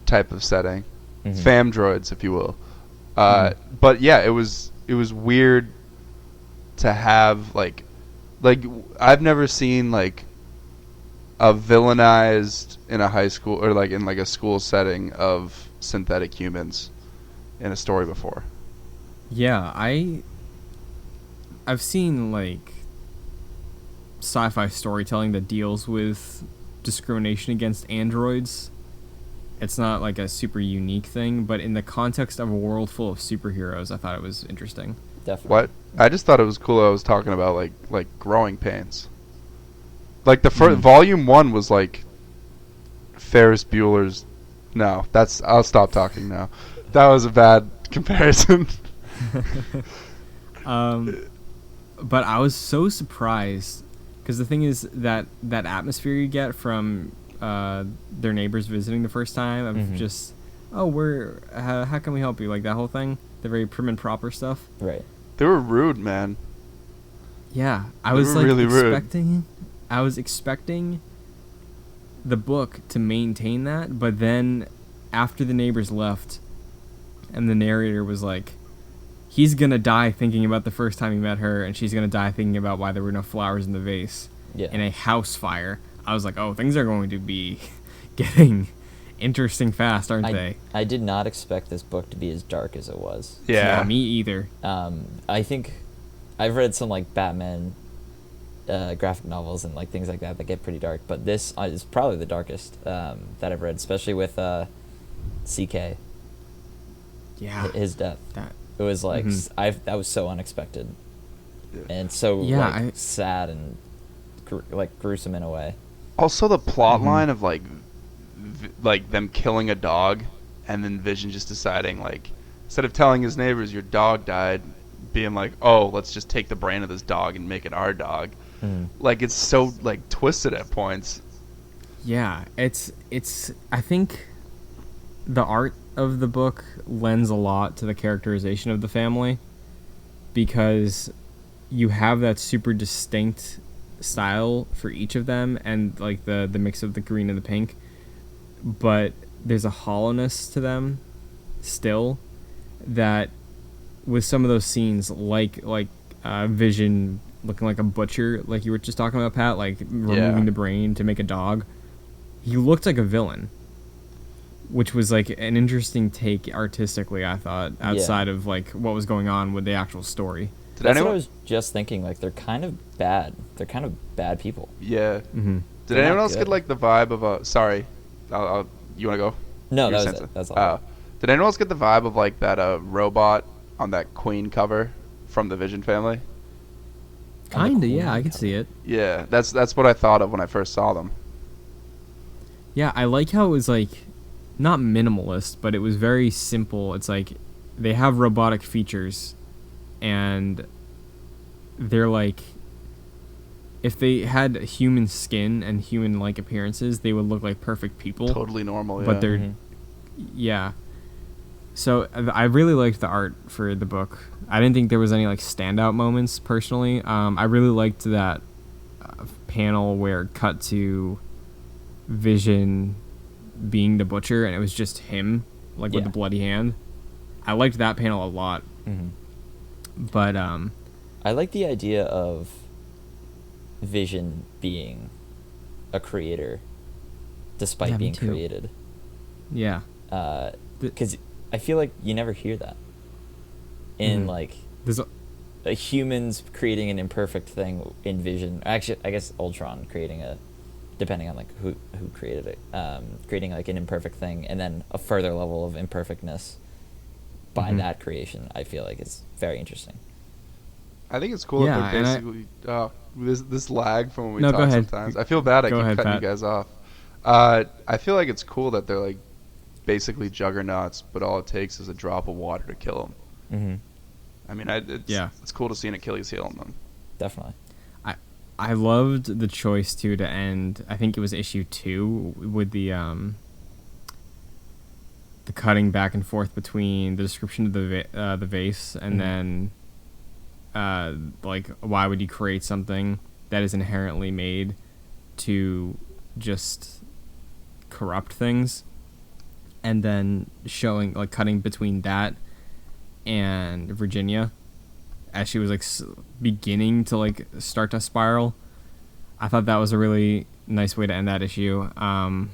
type of setting, fam droids, if you will. But yeah, it was weird to have like I've never seen like a villainized in a high school or like in like a school setting of synthetic humans in a story before. Yeah, I've seen like sci-fi storytelling that deals with discrimination against androids. It's not like a super unique thing, but in the context of a world full of superheroes, I thought it was interesting. Definitely. What? I just thought it was cool. I was talking about like growing pains. Like the first volume 1 was like Ferris Bueller's. No, I'll stop talking now. That was a bad comparison. But I was so surprised because the thing is that atmosphere you get from their neighbors visiting the first time of just, oh, how can we help you? Like that whole thing, the very prim and proper stuff. Right. They were rude, man. Yeah, I They was were like really rude. expecting the book to maintain that, but then after the neighbors left and the narrator was like, he's gonna die thinking about the first time he met her, and she's gonna die thinking about why there were no flowers in the vase in a house fire. I was like, oh, things are going to be getting interesting fast, aren't they? I did not expect this book to be as dark as it was. Yeah, me either. I think I've read some like Batman graphic novels and like things like that get pretty dark, but this is probably the darkest that I've read, especially with CK. Yeah, his death. It was like that was so unexpected, and so sad and gruesome in a way. Also, the plot line of like them killing a dog, and then Vision just deciding like, instead of telling his neighbors your dog died, being like, oh, let's just take the brain of this dog and make it our dog. Like it's so like twisted at points. Yeah, it's. I think the art of the book lends a lot to the characterization of the family, because you have that super distinct style for each of them, and like the mix of the green and the pink, but there's a hollowness to them still that with some of those scenes like Vision looking like a butcher, like you were just talking about, Pat, like removing the brain to make a dog. He looked like a villain, which was like an interesting take artistically, I thought, outside of like what was going on with the actual story. That's what I was just thinking. Like they're kind of bad. They're kind of bad people. Yeah. Mm-hmm. Did anyone else get like the vibe of a? Sorry, you want to go? No, that was it. That's all. Did anyone else get the vibe of like that robot on that Queen cover from the Vision family? Kinda, yeah, I could see it. Yeah, that's what I thought of when I first saw them. Yeah, I like how it was like not minimalist, but it was very simple. It's like they have robotic features, and they're like, if they had human skin and human-like appearances, they would look like perfect people. Totally normal, yeah. But they're, yeah. So I really liked the art for the book. I didn't think there was any like standout moments personally. I really liked that panel where it cut to Vision being the butcher, and it was just him, like with the bloody hand. I liked that panel a lot. But I like the idea of Vision being a creator despite being created. Yeah. Because I feel like you never hear that in like humans creating an imperfect thing in Vision. Actually, I guess Ultron creating depending on like who created it, creating like an imperfect thing, and then a further level of imperfectness by that creation. I feel like it's very interesting. I think it's cool that they're basically this lag from when we talk sometimes. I feel bad I keep cutting you guys off. I feel like it's cool that they're like basically juggernauts, but all it takes is a drop of water to kill them. Mm-hmm. I mean, it's cool to see an Achilles heel in them. Definitely. I loved the choice too to end. I think it was issue 2 with the cutting back and forth between the description of the vase and then like why would you create something that is inherently made to just corrupt things, and then showing like cutting between that and Virginia as she was like beginning to like start to spiral. I thought that was a really nice way to end that issue. And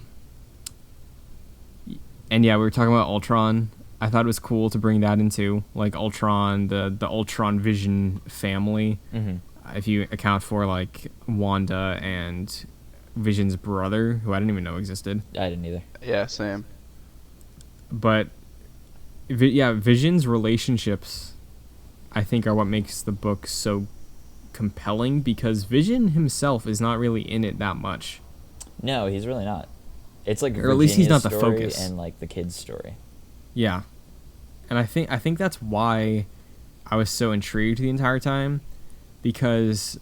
yeah, we were talking about Ultron. I thought it was cool to bring that into like Ultron, the Ultron Vision family. If you account for like Wanda and Vision's brother, who I didn't even know existed. I didn't either. Yeah, same. But yeah, Vision's relationships, I think, are what makes the book so compelling, because Vision himself is not really in it that much. No, he's really not. It's like or at least he's not the Virginia's story focus. and like the kid's story. Yeah, and I think that's why I was so intrigued the entire time, because,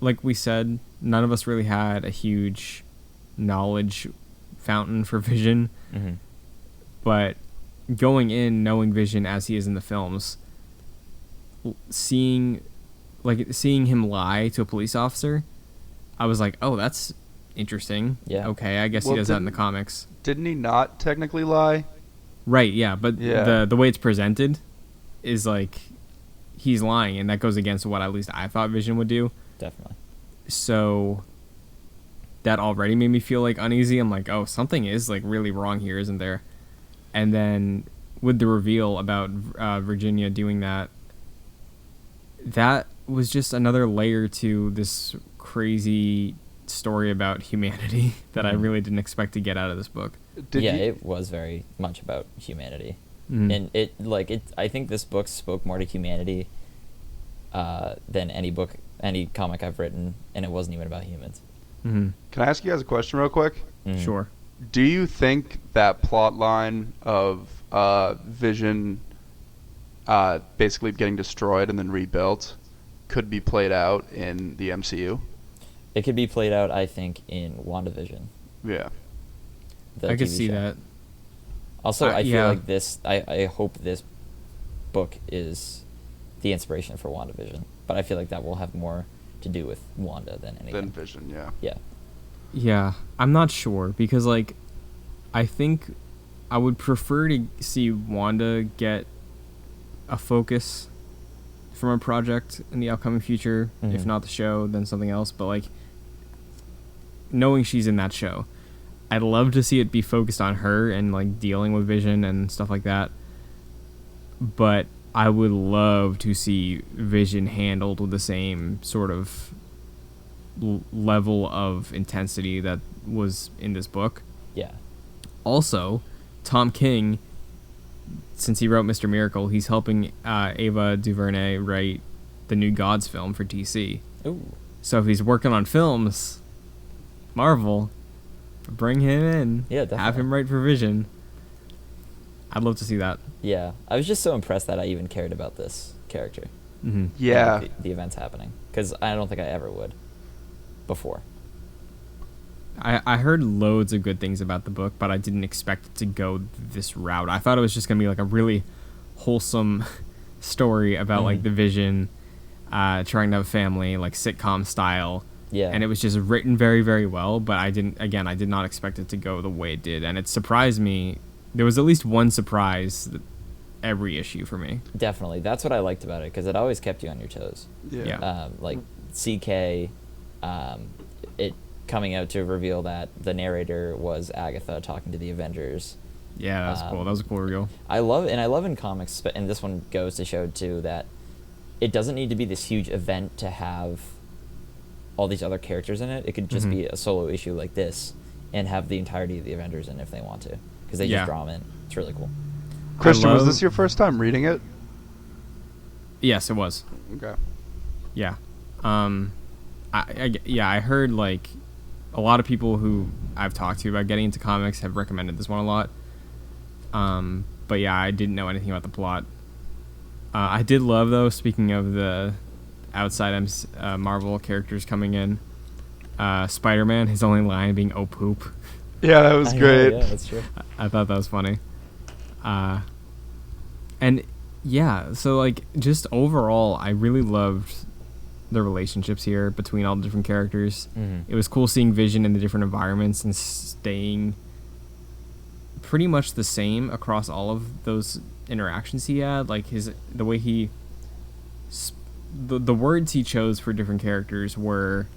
like we said, none of us really had a huge knowledge fountain for Vision, but going in knowing Vision as he is in the films, seeing him lie to a police officer, I was like, oh, that's interesting. Yeah. Okay, I guess he does that in the comics. Didn't he not technically lie? Right, yeah, but the way it's presented is like he's lying, and that goes against what at least I thought Vision would do. Definitely. So that already made me feel like uneasy. I'm like, oh, something is like really wrong here, isn't there? And then with the reveal about Virginia doing that, that was just another layer to this crazy story about humanity that I really didn't expect to get out of this book. It was very much about humanity, and I think this book spoke more to humanity than any comic I've written, and it wasn't even about humans. Can I ask you guys a question real quick? Sure. Do you think that plot line of Vision basically getting destroyed and then rebuilt could be played out in the MCU? It could be played out, I think, in WandaVision. Yeah. The I could TV see show. that. Also, I feel yeah. like this. I hope this book is the inspiration for WandaVision, but I feel like that will have more to do with Wanda than anything. Then Vision, yeah. Yeah. Yeah, I'm not sure, because like I think I would prefer to see Wanda get a focus from a project in the upcoming future, if not the show, then something else. But like knowing she's in that show, I'd love to see it be focused on her and like dealing with Vision and stuff like that. But I would love to see Vision handled with the same sort of level of intensity that was in this book. Yeah. Also, Tom King, since he wrote Mr. Miracle, he's helping Ava DuVernay write the new Gods film for DC. Ooh. So if he's working on films, Marvel, bring him in. Yeah, definitely. Have him write for Vision. I'd love to see that. Yeah. I was just so impressed that I even cared about this character. Yeah. And the events happening, because I don't think I ever would before. I heard loads of good things about the book, but I didn't expect it to go this route. I thought it was just going to be like a really wholesome story about like the Vision trying to have a family, like sitcom style. Yeah. And it was just written very, very well, but I did not expect it to go the way it did. And it surprised me. There was at least one surprise every issue for me. Definitely. That's what I liked about it, because it always kept you on your toes. Yeah. Like CK, it coming out to reveal that the narrator was Agatha talking to the Avengers. Yeah, that was cool. That was a cool reveal. I love in comics, and this one goes to show too that it doesn't need to be this huge event to have all these other characters in it. It could just be a solo issue like this and have the entirety of the Avengers in if they want to, because they just draw them in. It's really cool. Christian, was this your first time reading it? Yes, it was. Okay. Yeah. I heard like a lot of people who I've talked to about getting into comics have recommended this one a lot. But yeah, I didn't know anything about the plot. I did love, though, speaking of the outside Marvel characters coming in, Spider-Man, his only line being "oh poop." Yeah, that was great. Yeah, that's true. I thought that was funny. And yeah, so like just overall, I really loved the relationships here between all the different characters. Mm-hmm. It was cool seeing Vision in the different environments and staying pretty much the same across all of those interactions he had. Like the way he, the words he chose for different characters were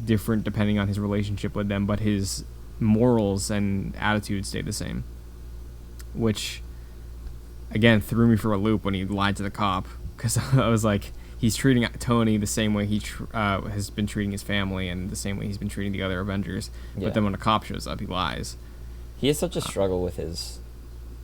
different depending on his relationship with them, but his morals and attitude stayed the same, which again threw me for a loop when he lied to the cop, because I was like, he's treating Tony the same way he has been treating his family and the same way he's been treating the other Avengers. Yeah. But then when a cop shows up, he lies. He has such a struggle with his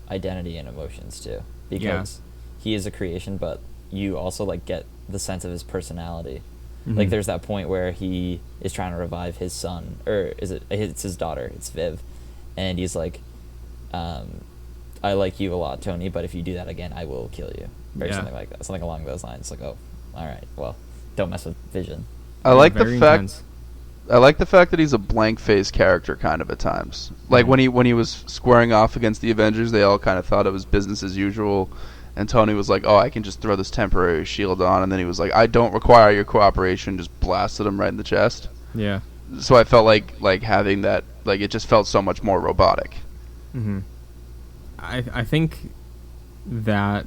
identity and emotions too, because he is a creation, but you also like get the sense of his personality. Mm-hmm. Like there's that point where he is trying to revive his son, or it's his daughter, it's Viv, and he's like, I like you a lot, Tony, but if you do that again, I will kill you, or something like that, something along those lines. Like, oh, all right, well, don't mess with Vision. I like the Very fact. intense. I like the fact that he's a blank face character kind of at times. Like when he was squaring off against the Avengers, they all kind of thought it was business as usual, and Tony was like, "Oh, I can just throw this temporary shield on," and then he was like, "I don't require your cooperation," just blasted him right in the chest. Yeah. So I felt like having that, like, it just felt so much more robotic. Mm-hmm. I think that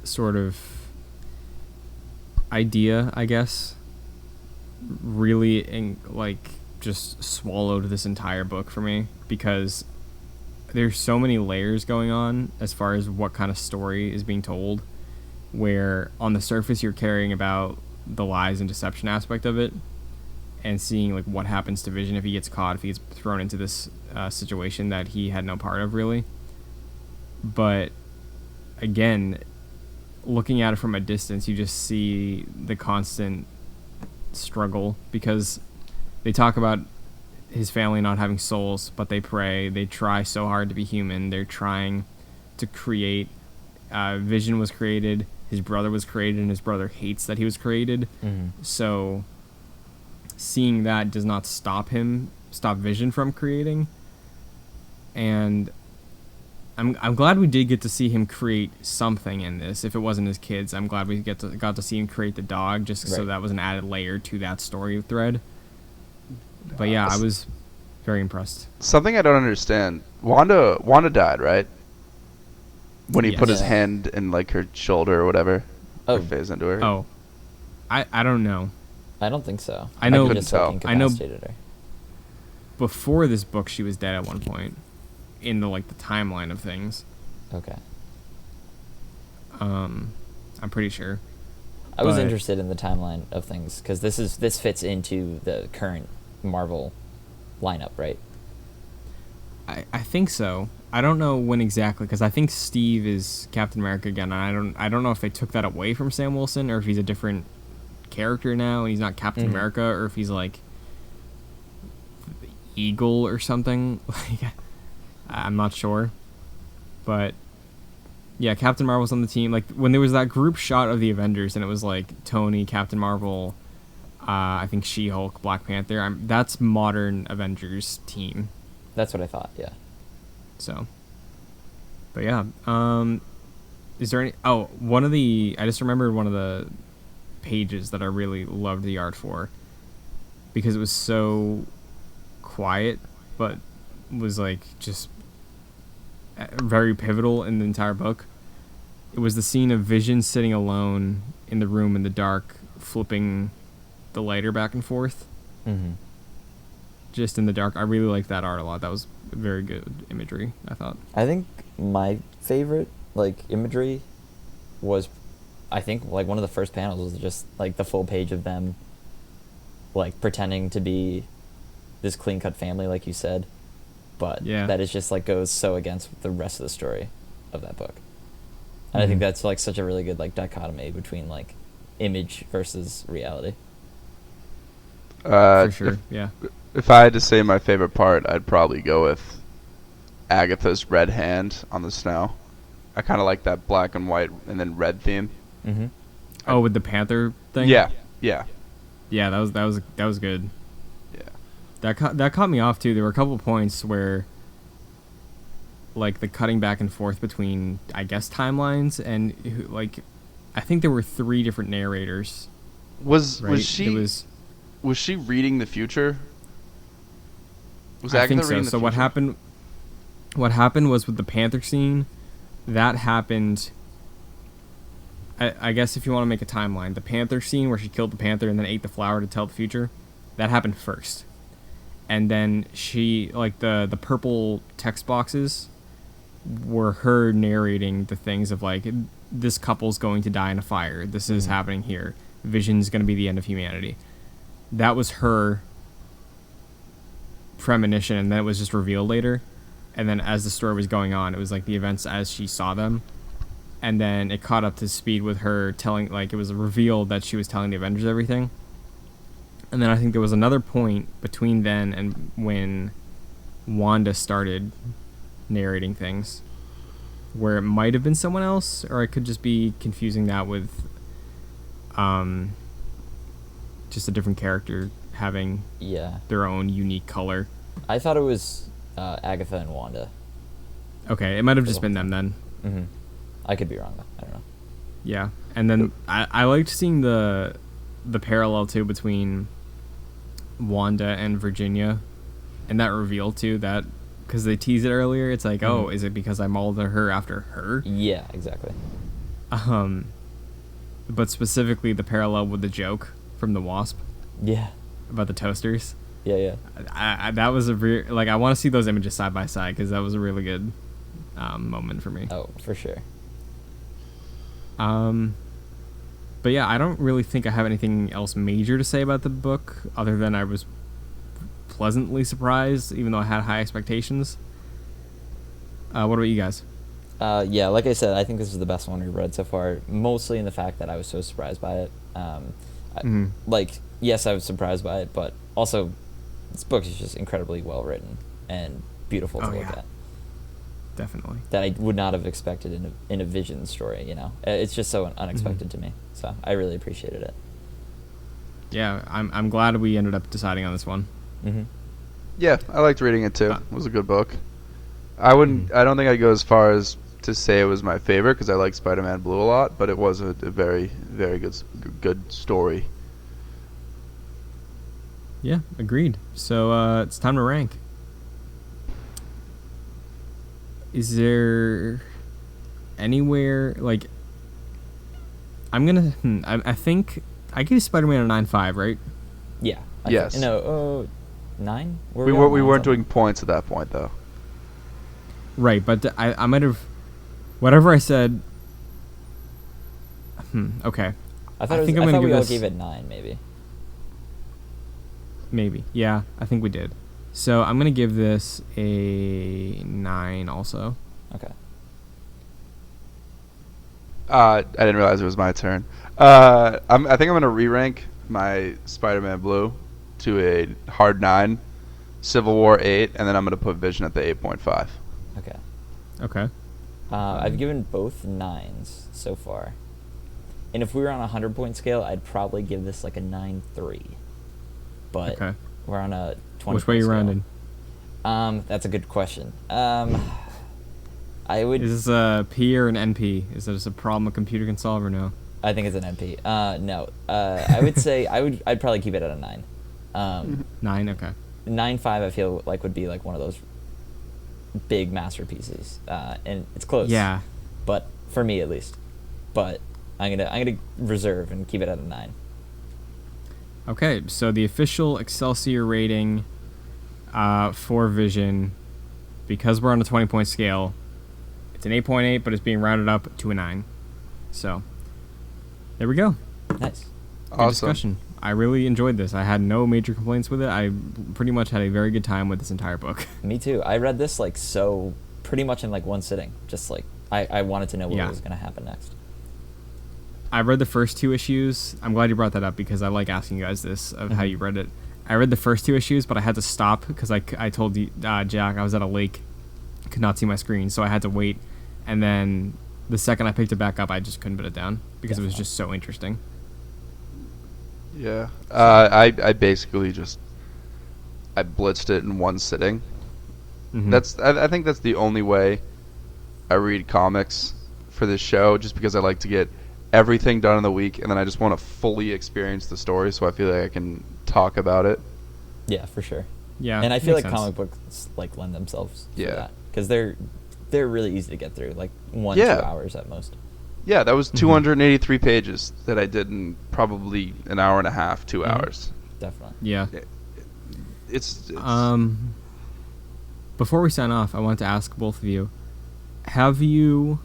sort of idea, I guess, really just swallowed this entire book for me, because there's so many layers going on as far as what kind of story is being told, where on the surface you're caring about the lies and deception aspect of it and seeing like what happens to Vision if he gets caught, if he gets thrown into this situation that he had no part of really. But again, looking at it from a distance, you just see the constant struggle, because they talk about his family not having souls, but they pray. They try so hard to be human. They're trying to create. Vision was created. His brother was created, and his brother hates that he was created. Mm-hmm. So seeing that does not stop Vision from creating. And I'm glad we did get to see him create something in this. If it wasn't his kids, I'm glad we got to see him create the dog, just so that was an added layer to that story thread. But yeah, I was very impressed. Something I don't understand. Wanda died, right? When he put his Yeah. hand in like her shoulder or whatever. Oh. Or phase into her. Oh, I don't know. I don't think so. I know- He just Couldn't like tell. I know- incapacitated her. Before this book, she was dead at one point in the timeline of things. Okay. I'm pretty sure. I was But- interested in the timeline of things because this fits into the current Marvel lineup, right? I think so. I don't know when exactly, because I think Steve is Captain America again, and I don't know if they took that away from Sam Wilson, or if he's a different character now and he's not Captain America, or if he's like the Eagle or something. Like, I'm not sure, but yeah, Captain Marvel's on the team. Like when there was that group shot of the Avengers, and it was like Tony, Captain Marvel, I think She-Hulk, Black Panther. That's modern Avengers team. That's what I thought. Yeah. So, but yeah, is there any? Oh, I just remembered one of the pages that I really loved the art for, because it was so quiet, but was like just very pivotal in the entire book. It was the scene of Vision sitting alone in the room in the dark, flipping the lighter back and forth. Mm-hmm. Just in the dark. I really liked that art a lot. That was very good imagery, I thought. I think my favorite imagery was, I think one of the first panels was just the full page of them pretending to be this clean cut family, like you said, but that is just goes so against the rest of the story of that book. And I think that's such a really good dichotomy between image versus reality. for sure. Yeah. If I had to say my favorite part, I'd probably go with Agatha's red hand on the snow. I kind of like that black and white and then red theme. Mm-hmm. Oh, with the panther thing. Yeah. Yeah, that was good. Yeah. That caught me off too. There were a couple points where, like, the cutting back and forth between, I guess, timelines, and like, I think there were 3 different narrators. Was Right? was she reading the future? Was I Agatha think so. reading the So future? what happened was with the panther scene, that happened. I guess if you want to make a timeline, the panther scene where she killed the panther and then ate the flower to tell the future, that happened first. And then she, like, the purple text boxes were her narrating the things of, like, this couple's going to die in a fire. This is happening here. Vision's going to be the end of humanity. That was her premonition, and then it was just revealed later. And then as the story was going on, it was like the events as she saw them. And then it caught up to speed with her telling, like, it was revealed that she was telling the Avengers everything. And then I think there was another point between then and when Wanda started narrating things where it might have been someone else, or I could just be confusing that with just a different character having their own unique color. I thought it was Agatha and Wanda. Okay, it might have just been them then. Mm-hmm. I could be wrong though. I don't know. Yeah, and then I liked seeing the parallel too between Wanda and Virginia, and that reveal too, that because they teased it earlier. It's like, oh, is it because I molded her after her? Yeah, exactly. But specifically the parallel with the joke from the Wasp. Yeah. About the toasters. Yeah. I that was a like, I want to see those images side by side because that was a really good moment for me. Oh, for sure. But yeah, I don't really think I have anything else major to say about the book other than I was pleasantly surprised, even though I had high expectations. What about you guys? Yeah, like I said, I think this is the best one we've read so far, mostly in the fact that I was so surprised by it. Like, yes, I was surprised by it, but also this book is just incredibly well written and beautiful to look at. Definitely. That I would not have expected in a Vision story, you know? It's just so unexpected to me, so I really appreciated it. Yeah, I'm glad we ended up deciding on this one. Yeah, I liked reading it too. It was a good book. I don't think I'd go as far as to say it was my favorite because I like Spider-Man Blue a lot, but it was a very, very good story. Yeah, agreed. So it's time to rank. Is there anywhere, like, I'm gonna I think I gave Spider-Man a 9.5, right? Yeah. Yes. 9? We weren't doing points at that point though. Right, but I might have, whatever I said. Okay. I thought we all gave it 9, maybe. Maybe, yeah. I think we did. So I'm gonna give this a 9 also. Okay. I didn't realize it was my turn. I think I'm gonna re-rank my Spider-Man Blue to a hard 9, Civil War 8, and then I'm gonna put Vision at the 8.5. Okay. I've given both 9s so far, and if we were on a 100-point scale, I'd probably give this like a 9.3. But we're on a 20. Which way you rounding? That's a good question. I would. Is this a P or an NP? Is this a problem a computer can solve or no? I think it's an NP. No. I would say I'd probably keep it at a 9. 9. Okay. 9.5 I feel like would be like one of those big masterpieces, and it's close. Yeah. But for me at least. But I'm gonna reserve and keep it at a 9. Okay, so the official Excelsior rating for Vision, because we're on a 20-point scale, it's an 8.8, but it's being rounded up to a 9. So, there we go. Nice. Good discussion. I really enjoyed this. I had no major complaints with it. I pretty much had a very good time with this entire book. Me too. I read this pretty much in like one sitting. Just like I wanted to know what was going to happen next. I read the first 2 issues. I'm glad you brought that up because I like asking you guys this of how you read it. I read the first 2 issues, but I had to stop because I told Jack I was at a lake, could not see my screen, so I had to wait. And then the second I picked it back up, I just couldn't put it down because it was just so interesting. Yeah. I basically just I blitzed it in one sitting. Mhm. I think that's the only way I read comics for this show, just because I like to get everything done in the week, and then I just want to fully experience the story, so I feel like I can talk about it. Yeah, for sure. Yeah, And I feel makes like sense. comic books like lend themselves to Yeah. that because they're really easy to get through, like 1-2 Yeah. hours at most. Yeah, that was 283 pages that I did in probably an hour and a half, 2 hours. Definitely. Yeah. It's Before we sign off, I want to ask both of you: have you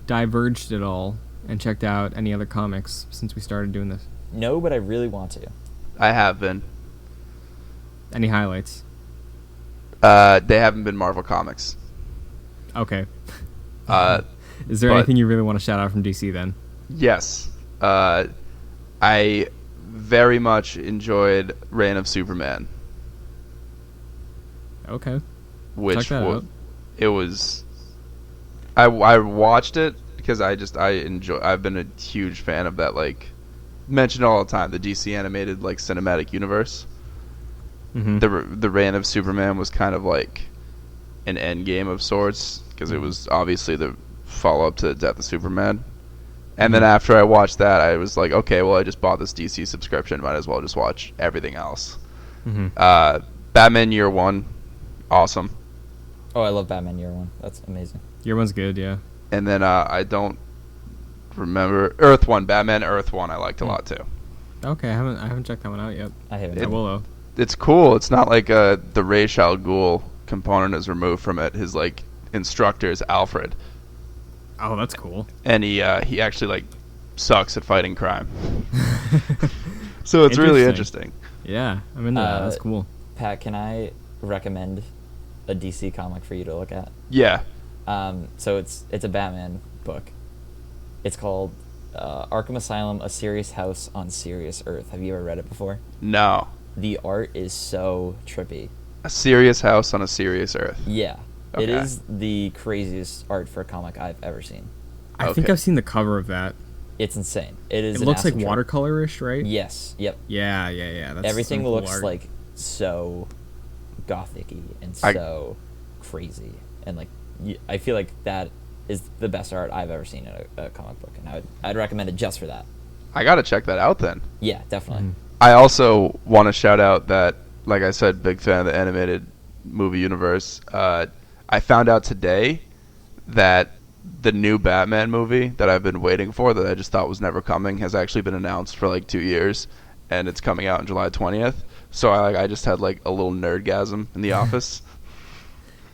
diverged at all and checked out any other comics since we started doing this? No, but I really want to. I have been. Any highlights? They haven't been Marvel comics. Okay. Uh, Is there but- anything you really want to shout out from DC then? yes. I very much enjoyed Reign of Superman, Okay. which Check that out. it was. I watched it because I've been a huge fan of that, like, mentioned all the time, the DC animated like cinematic universe. Mm-hmm. The Reign of Superman was kind of like an end game of sorts, because it was obviously the follow up to the Death of Superman. And then after I watched that, I was like, okay, well, I just bought this DC subscription, might as well just watch everything else. Mm-hmm. Batman Year One, awesome. Oh, I love Batman Year One. That's amazing. Your one's good, yeah. And then I don't remember Earth One, Batman Earth One. I liked a lot too. Okay, I haven't checked that one out yet. I haven't. I will though. It's cool. It's not like the Ra's al Ghul component is removed from it. His like instructor is Alfred, Oh, that's cool. and he actually like sucks at fighting crime. So it's really interesting. Yeah, I'm into that. That's cool. Pat, can I recommend a DC comic for you to look at? Yeah. So it's a Batman book. It's called Arkham Asylum: A Serious House on Serious Earth. Have you ever read it before? No. The art is so trippy. A serious house on a serious earth. Yeah. It Okay. is the craziest art for a comic I've ever seen. I think Okay. I've seen the cover of that. It's insane. It is. It an looks like acid trip. watercolor-ish, right? Yes. Yep. Yeah. That's Everything some cool looks art. like so gothic-y and I- so crazy, and like I feel like that is the best art I've ever seen in a comic book, and I'd recommend it just for that. I gotta check that out then. Yeah, definitely. Mhm. I also want to shout out that, like I said, big fan of the animated movie universe. I found out today that the new Batman movie that I've been waiting for, that I just thought was never coming, has actually been announced for like 2 years, and it's coming out on July 20th. So I just had like a little nerdgasm in the office.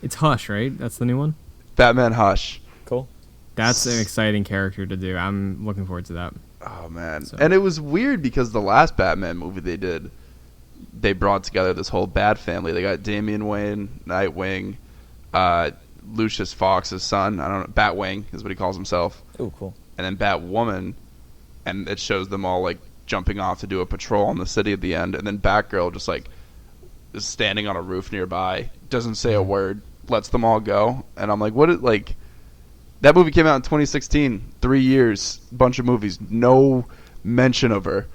It's Hush, right? That's the new one. Batman Hush. Cool. That's an exciting character to do. I'm looking forward to that. Oh man. So- And it was weird because the last Batman movie they did, they brought together this whole Bat family. They got Damian Wayne, Nightwing, Lucius Fox's son. I don't know, Batwing is what he calls himself. Oh, cool. And then Batwoman, and it shows them all like jumping off to do a patrol in the city at the end. And then Batgirl just like is standing on a roof nearby, doesn't say a word, lets them all go. And I'm like, what is like? That movie came out in 2016. 3 years, bunch of movies, no mention of her.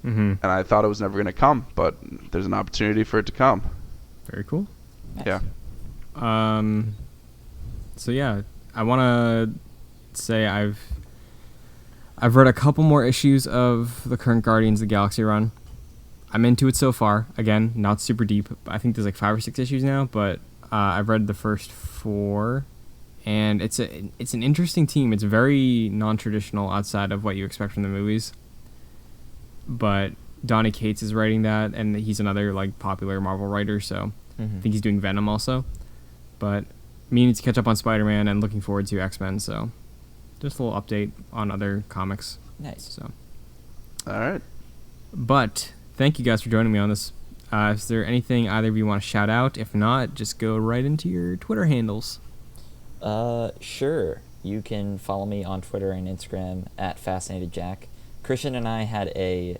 Mm-hmm. And I thought it was never going to come, but there's an opportunity for it to come. Very cool. Nice. Yeah. So yeah, I want to say I've read a couple more issues of the current Guardians of the Galaxy run. I'm into it so far. Again, not super deep. I think there's like 5 or 6 issues now, but I've read the first 4, and it's an interesting team. It's very non-traditional outside of what you expect from the movies. But Donny Cates is writing that, and he's another like popular Marvel writer, so I think he's doing Venom also. But meaning to catch up on Spider-Man and looking forward to X-Men, so just a little update on other comics. Nice. So, All right. but thank you guys for joining me on this. Is there anything either of you want to shout out? If not, just go right into your Twitter handles. Sure. You can follow me on Twitter and Instagram at FascinatedJack. Christian and I had a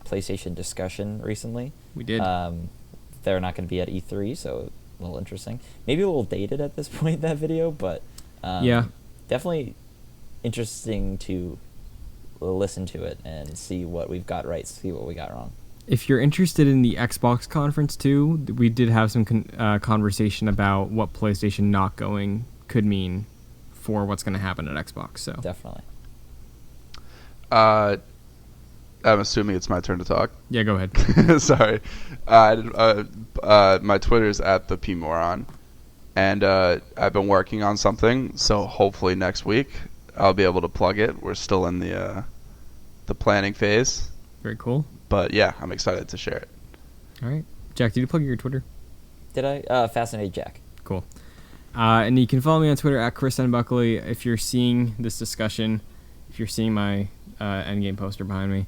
PlayStation discussion recently. We did. They're not going to be at E3, so a little interesting. Maybe a little dated at this point, that video, but Yeah. definitely interesting to listen to it and see what we've got right, see what we got wrong. If you're interested in the Xbox conference too, we did have some conversation about what PlayStation not going could mean for what's going to happen at Xbox. So Definitely. I'm assuming it's my turn to talk. yeah, go ahead. Sorry. My Twitter's at the PMoron, and I've been working on something, so hopefully next week I'll be able to plug it. We're still in the planning phase, Very cool. but yeah, I'm excited to share it. All right, Jack, did you plug your Twitter? Did I? Fascinated Jack. Cool. And you can follow me on Twitter at Chris N. Buckley. If you're seeing this discussion, if you're seeing my Endgame poster behind me,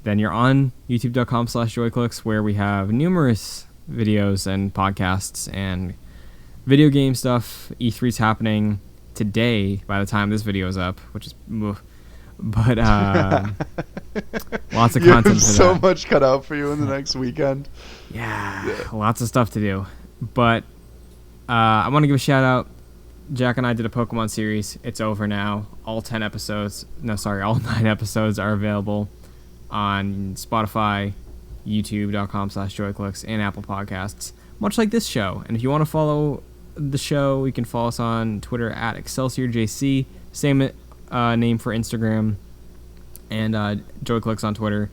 then you're on youtube.com/joyclicks, where we have numerous videos and podcasts and video game stuff. E3's happening today by the time this video is up, which is... But lots of You content have for so that. much cut out for you in the next weekend. Yeah, lots of stuff to do. But I want to give a shout out. Jack and I did a Pokemon series. It's over now. All 9 episodes are available on Spotify, youtube.com/joyclicks, and Apple Podcasts, much like this show. And if you want to follow the show, you can follow us on Twitter at ExcelsiorJC, same name for Instagram, and JoyClicks on Twitter.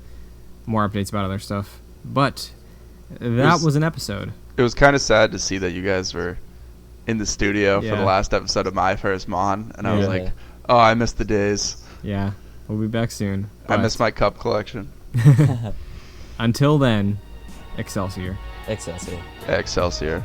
More updates about other stuff. But that was an episode. It was kind of sad to see that you guys were in the studio for Yeah. the last episode of my first Mon, and I was Yeah. like, oh, I miss the days. Yeah, we'll be back soon. I But miss my cup collection. until then, Excelsior. Excelsior. Excelsior.